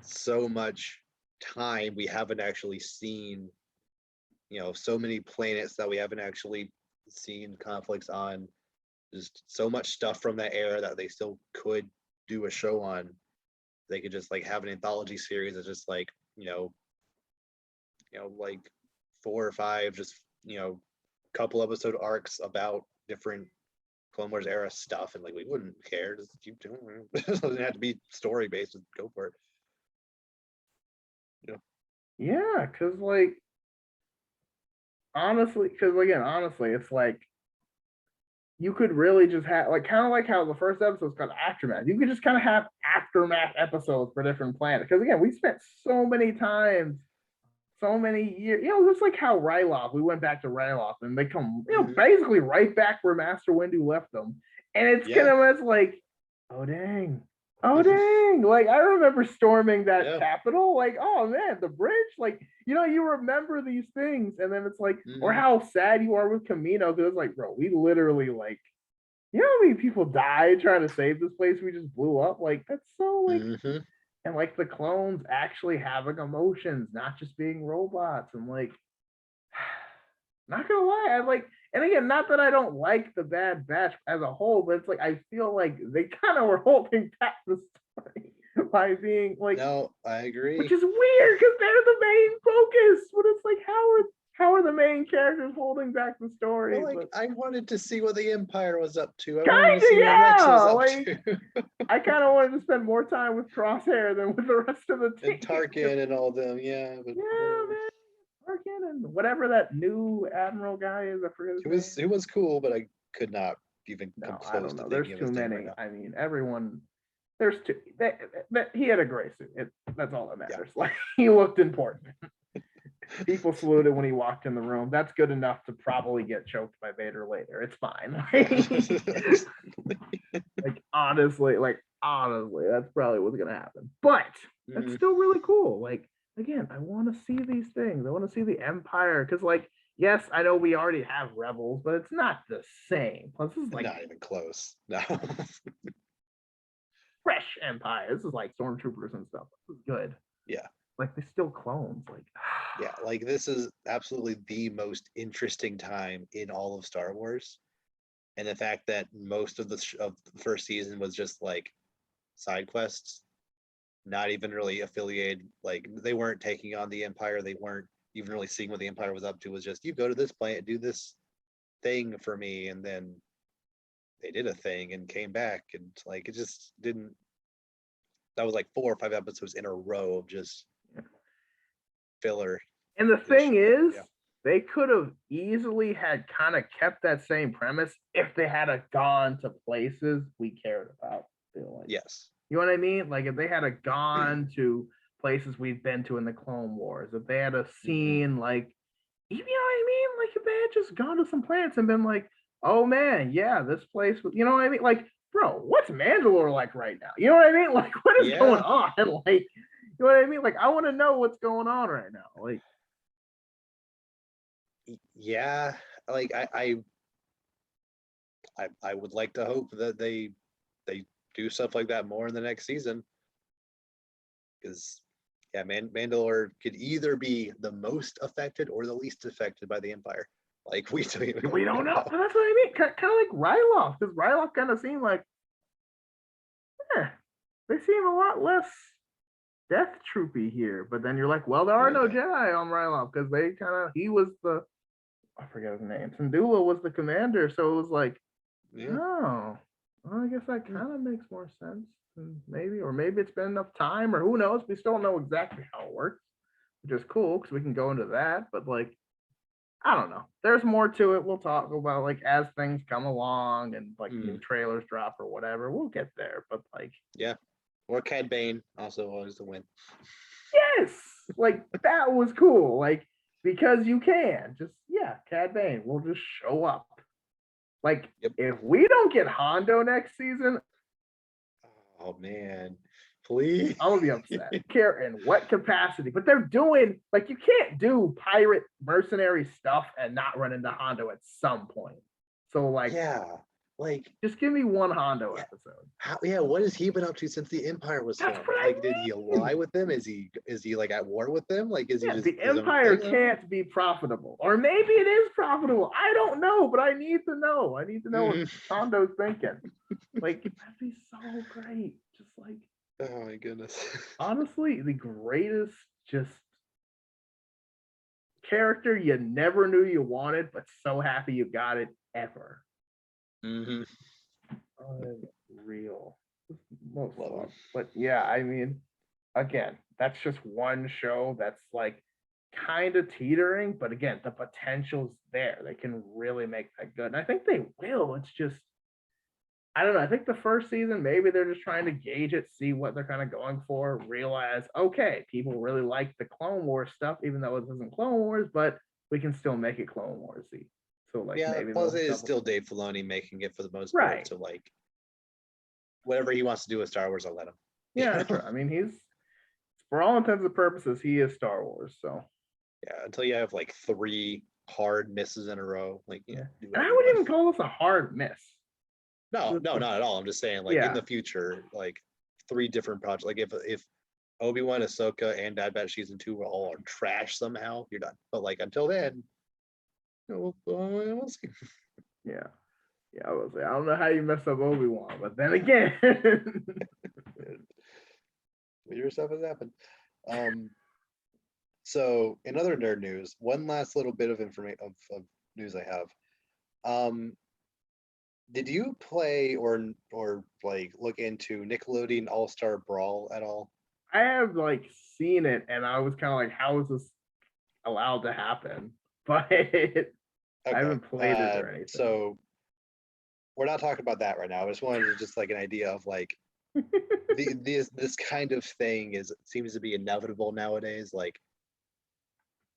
so much time we haven't actually seen, so many planets that we haven't actually seen conflicts on. Just so much stuff from that era that they still could do a show on. They could just like have an anthology series that's just like, like 4 or 5 just, couple episode arcs about different Clone Wars era stuff, and like we wouldn't care. Just keep doing it. It doesn't have to be story based. Just go for it. Yeah, because like honestly, it's like you could really just have like kind of like how the first episode is called Aftermath. You could just kind of have Aftermath episodes for different planets. Because again, we spent so many years, just like how Ryloth, we went back to Ryloth and they come, basically right back where Master Windu left them. And it's kind of it's like, oh dang. Like, I remember storming that capital, like, oh man, the bridge, like, you remember these things, and then it's like, or how sad you are with Camino, because it's like, bro, we literally, like, how many people died trying to save this place we just blew up? Like, that's so like, and like the clones actually having emotions, not just being robots, and like, not gonna lie, I like, and again, not that I don't like the Bad Batch as a whole, but it's like I feel like they kind of were holding back the story by being like, no, I agree, which is weird because they're the main focus. But it's like, how are the main characters holding back the story? Well, like, I wanted to see what the Empire was up to. I kind of wanted to spend more time with Crosshair than with the rest of the team. And Tarkin and all them, man. Tarkin and whatever that new admiral guy is, I forget his name. It was cool, but I could not even come close. I don't know. There's too many. Right, I mean, everyone. There's two. He had a gray suit. That's all that matters. Like, he looked important. People saluted when he walked in the room. That's good enough to probably get choked by Vader later. It's fine. Like, honestly, that's probably what's gonna happen. But that's still really cool. Like, again, I want to see these things. I want to see the Empire, because, like, yes, I know we already have Rebels, but it's not the same. Plus, this is like not even close. No. Fresh Empire. This is like Stormtroopers and stuff. This is good. Yeah. like they're still clones. Like, Yeah, like this is absolutely the most interesting time in all of Star Wars, and the fact that most of the first season was just like side quests, not even really affiliated. Like they weren't taking on the Empire. They weren't even really seeing what the Empire was up to. It was just you go to this planet, do this thing for me, and then they did a thing and came back, and like it just didn't. That was like 4 or 5 episodes in a row of just filler. and the thing is, Yeah. they could have easily had kind of kept that same premise if they had gone to places we cared about. Feel like, Yes. you know what I mean? Like if they had gone to places we've been to in the Clone Wars, if they had seen like, you know what I mean? Like if they had just gone to some planets and been like, oh man, yeah, this place, you know what I mean? Like, bro, what's Mandalore like right now? You know what I mean? Like, what is going on? Like, you know what I mean? Like, I want to know what's going on right now. Like, yeah, like I would like to hope that they do stuff like that more in the next season, because yeah, Mandalore could either be the most affected or the least affected by the Empire. Like we don't know. But that's what I mean. Kind of like Ryloth, because Ryloth kind of seemed like, they seem a lot less death troopy here. But then you're like, well, there are no Jedi on Ryloth because he was the, I forget his name. Syndulla was the commander, so it was like, oh, well, I guess that kind of makes more sense. Maybe it's been enough time, or who knows? We still don't know exactly how it works, which is cool because we can go into that. But like, I don't know. There's more to it. We'll talk about like as things come along and like new trailers drop or whatever. We'll get there. But like, yeah, or Cad Bane also always the win. Yes, like that was cool. Like because you can just Cad Bane will just show up. Like if we don't get Hondo next season, oh man, please, I'm gonna be upset. Care in what capacity? But they're doing like, you can't do pirate mercenary stuff and not run into Hondo at some point. So like, like just give me one Hondo episode. What has he been up to since the Empire was formed? Like, did he ally with them? Is he like at war with them? Like, is he just the Empire can't be profitable, or maybe it is profitable. I don't know, but I need to know. I need to know what Hondo's thinking. Like, that'd be so great. Just like, oh my goodness. Honestly, the greatest just character you never knew you wanted, but so happy you got it ever. Unreal. Most fun. But yeah, I mean, again, that's just one show that's like kind of teetering, but again, the potential's there. They can really make that good. And I think they will. It's just, I don't know. I think the first season, maybe they're just trying to gauge it, see what they're kind of going for, realize, okay, people really like the Clone Wars stuff, even though it isn't Clone Wars, but we can still make it Clone Warsy. So like, maybe plus it is still Dave Filoni making it for the most part. So like, whatever he wants to do with Star Wars, I'll let him. Yeah, true. I mean, he's, for all intents and purposes, he is Star Wars. So yeah, until you have like 3 hard misses in a row, like and I wouldn't even call this a hard miss. No, not at all. I'm just saying, like in the future, like 3 different projects. Like if Obi-Wan, Ahsoka, and Bad Batch season 2 all are trash somehow, you're done. But like until then, we'll see. Yeah, I was like, I don't know how you mess up Obi-Wan, but then again, weird stuff has happened. So in other nerd news, one last little bit of information of news I have. Did you play or like look into Nickelodeon All-Star Brawl at all? I have like seen it, and I was kind of like, how is this allowed to happen? But I haven't played it or anything. So we're not talking about that right now. I just wanted to just like an idea of like this kind of thing seems to be inevitable nowadays. Like,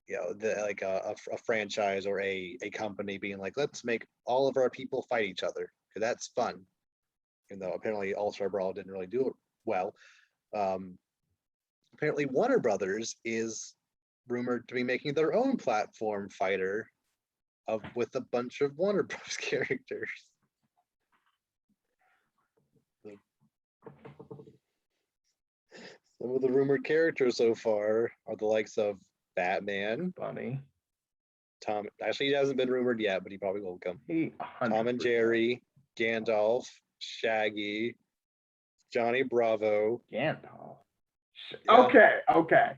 you know, like a franchise or a company being like, let's make all of our people fight each other because that's fun. Even though apparently All-Star Brawl didn't really do it well. Apparently Warner Brothers is rumored to be making their own platform fighter with a bunch of Warner Bros. Characters. Some of the rumored characters so far are the likes of Batman, Funny. Tom. Actually, he hasn't been rumored yet, but he probably will come. He Tom and 100%. Jerry, Gandalf, Shaggy, Johnny Bravo. Gandalf. Yeah. Okay.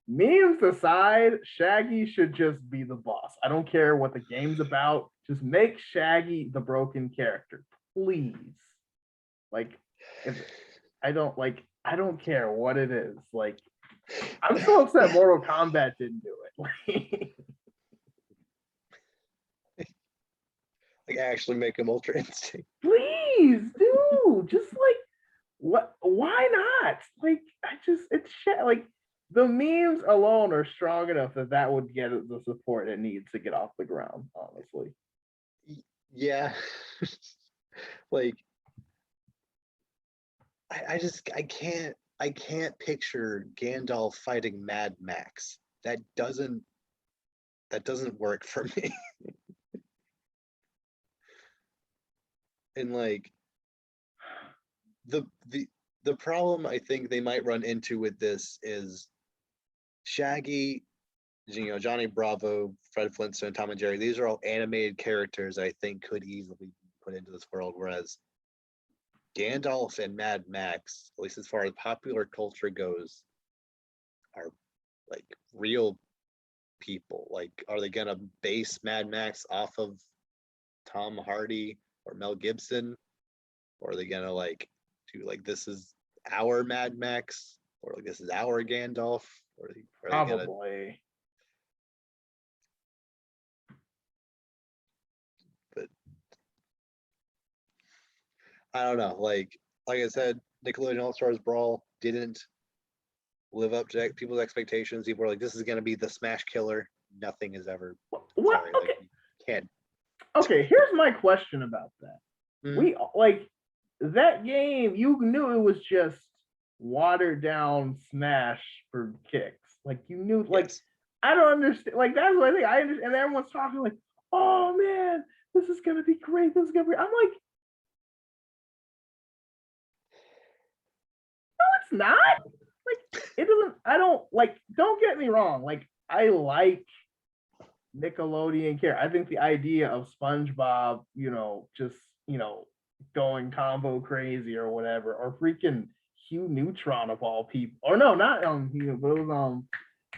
Memes aside, Shaggy should just be the boss. I don't care what the game's about. Just make Shaggy the broken character, please. Like, if I don't care what it is. Like, I'm so upset Mortal Kombat didn't do it. Like actually make him Ultra Instinct. Please do. Just like what? Why not? Like, it's like the memes alone are strong enough that would get it the support it needs to get off the ground. Honestly. Yeah. Like, I can't picture Gandalf fighting Mad Max. That doesn't work for me. And like the problem I think they might run into with this is Shaggy, Johnny Bravo, Fred Flintstone, Tom and Jerry. These are all animated characters I think could easily be put into this world, whereas Gandalf and Mad Max, at least as far as popular culture goes, are like real people. Like, are they gonna base Mad Max off of Tom Hardy or Mel Gibson, or are they gonna like do like this is our Mad Max, or like this is our Gandalf, or are they gonna? Probably. But I don't know. Like I said, Nickelodeon All Stars Brawl didn't live up to people's expectations. People were like, "This is gonna be the smash killer." Nothing is ever. What? Sorry, Okay. like, you can't. Okay. Here's my question about that. We like that game. You knew it was just watered down Smash for kicks. Like you knew. Like Yes. I don't understand. Like that's what I think. I understand. And everyone's talking like, "Oh man, this is gonna be great. This is gonna be." I'm like, no, it's not. Like it doesn't. I don't like. Don't get me wrong. Like I like Nickelodeon care. I think the idea of SpongeBob, just going combo crazy or whatever, or freaking Hugh Neutron of all people, or no, not Hugh, but it was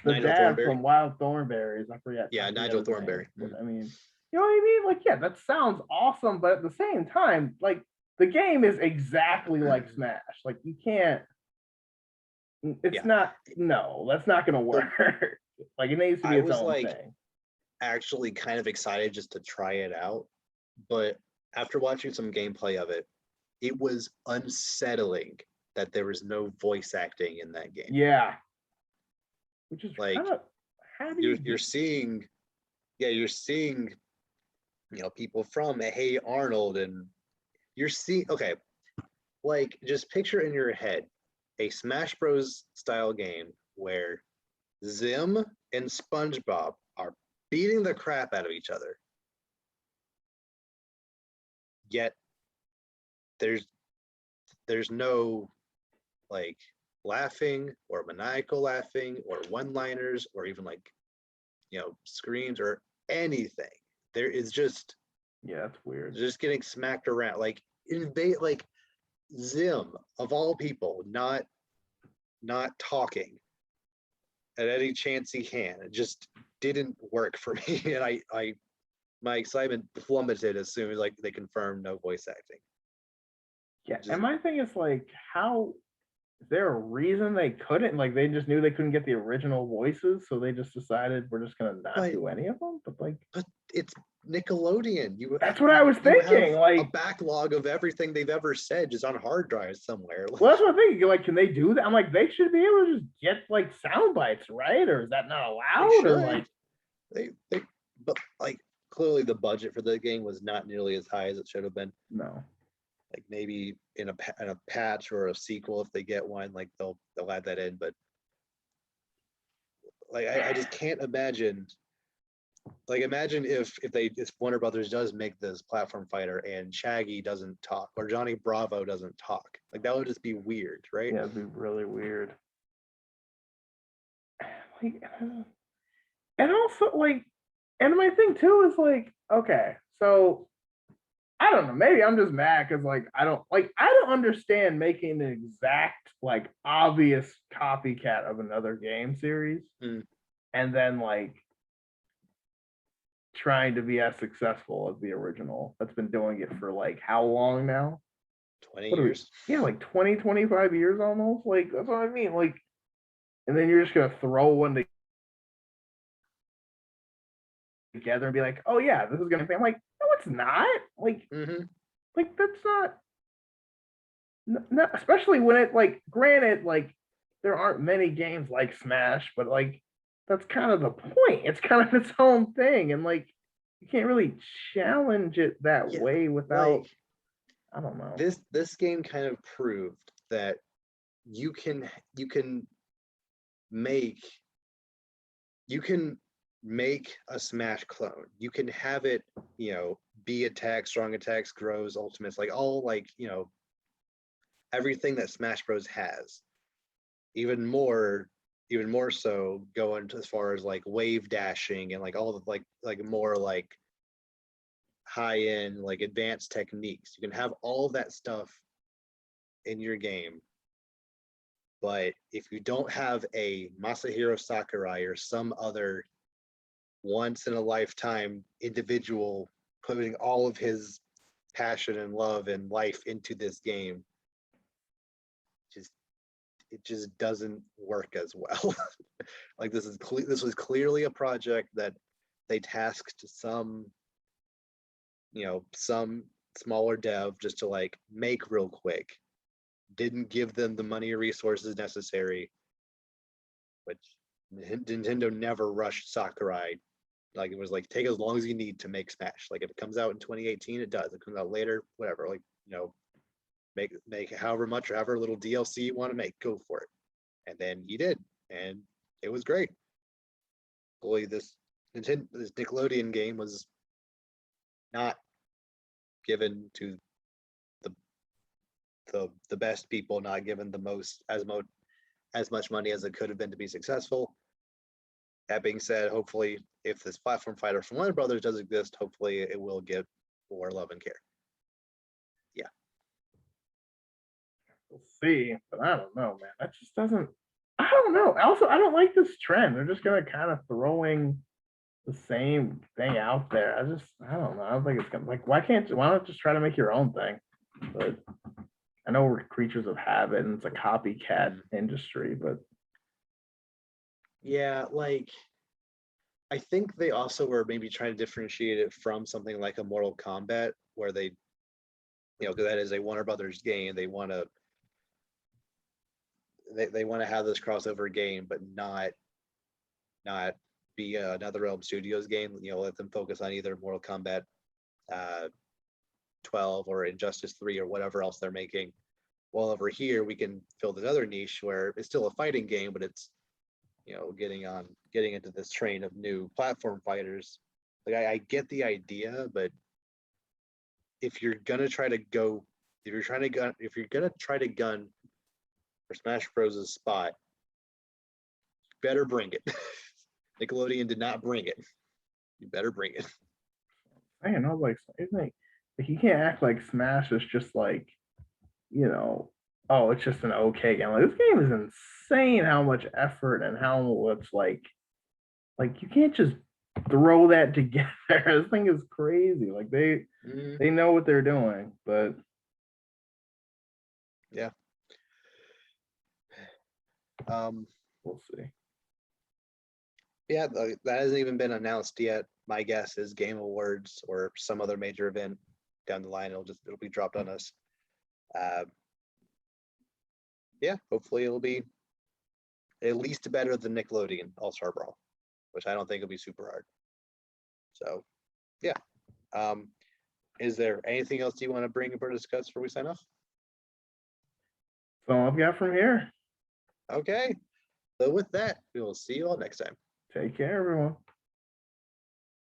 the Nigel dad Thornberry. from Wild Thornberries. I forget. Yeah, Nigel Thornberry. I mean, you know what I mean? Like, yeah, that sounds awesome, but at the same time, like the game is exactly like Smash. Like you can't. It's not. No, that's not gonna work. Like it needs to be its own thing. Actually kind of excited just to try it out, but after watching some gameplay of it, it was unsettling that there was no voice acting in that game. Yeah, which is like how do you're seeing people from Hey Arnold, and you're seeing like just picture in your head a Smash Bros style game where Zim and SpongeBob are beating the crap out of each other. Yet there's no like laughing or maniacal laughing or one-liners or even like screams or anything. There is just it's weird. Just getting smacked around like Zim of all people not talking at any chance he can. It just didn't work for me, and my excitement plummeted as soon as they confirmed no voice acting. Yeah, and my thing is like, how is there a reason they couldn't? Like they just knew they couldn't get the original voices, so they just decided we're just gonna not do any of them. But it's Nickelodeon. That's what I was thinking. Like a backlog of everything they've ever said just on hard drives somewhere. Well, that's what I'm thinking. Like, can they do that? I'm like, they should be able to just get like sound bites, right? Or is that not allowed? Or like but like clearly the budget for the game was not nearly as high as it should have been. No. Like maybe in a patch or a sequel, if they get one, like they'll add that in. But like I just can't imagine Like imagine if Warner Brothers does make this platform fighter and Shaggy doesn't talk or Johnny Bravo doesn't talk. Like that would just be weird, right? Yeah, it'd be really weird. Like, and also like, and my thing too is like, okay, so I don't know, maybe I'm just mad because like I don't understand making an exact like obvious copycat of another game series and then like trying to be as successful as the original that's been doing it for like how long now? 20 years. Yeah, like 20, 25 years almost. Like that's what I mean. Like, and then you're just gonna throw one together and be like, oh yeah, this is gonna be. I'm like, no, it's not. Like, like that's not especially when it like granted, like there aren't many games like Smash, but like that's kind of the point. It's kind of its own thing, and like you can't really challenge it that way without. Like, I don't know. This game kind of proved that you can make a Smash clone. You can have it, you know, be attacks, strong attacks, grows, ultimates, like all like, you know, everything that Smash Bros has. Even more so going as far as like wave dashing and like all the like more like high end like advanced techniques. You can have all of that stuff in your game. But if you don't have a Masahiro Sakurai or some other once in a lifetime individual putting all of his passion and love and life into this game, it just doesn't work as well. Like this was clearly a project that they tasked some, you know, some smaller dev just to like make real quick. Didn't give them the money or resources necessary, which Nintendo never rushed Sakurai. Like it was like, take as long as you need to make Smash. Like if it comes out in 2018, it does. If it comes out later, whatever. Like, you know, make however much or however little DLC you want to make, go for it. And then he did, and it was great. Boy, this Nickelodeon game was not given to the best people, not given the most as much money as it could have been to be successful. That being said, hopefully, if this platform fighter from Warner Brothers does exist, hopefully it will get more love and care. Yeah. We'll see, but I don't know, man. That just doesn't. I don't know. Also, I don't like this trend. They're just gonna kind of throwing the same thing out there. I don't know. I don't think it's gonna like. Why not just try to make your own thing? But I know we're creatures of habit and it's a copycat industry, but yeah, like I think they also were maybe trying to differentiate it from something like a Mortal Kombat, where they, you know, because that is a Warner Brothers game. They want to have this crossover game, but not be another Realm Studios game. You know, let them focus on either Mortal Kombat 12 or Injustice 3 or whatever else they're making. While over here we can fill this other niche where it's still a fighting game, but it's, you know, getting into this train of new platform fighters. Like I get the idea, but if you're gonna try to gun for Smash Bros.'s spot, better bring it. Nickelodeon did not bring it. You better bring it. I don't know, like you can't act like Smash is just like, you know, oh, it's just an okay game. Like this game is insane how much effort and how much like you can't just throw that together. This thing is crazy. Like they know what they're doing, but yeah. We'll see. Yeah, that hasn't even been announced yet. My guess is Game Awards or some other major event down the line. It'll be dropped on us. Yeah, hopefully it'll be at least better than Nickelodeon All-Star Brawl, which I don't think will be super hard. So, yeah. Is there anything else you want to bring up or discuss before we sign off? So I've got from here. Okay. So with that, we will see you all next time. Take care, everyone.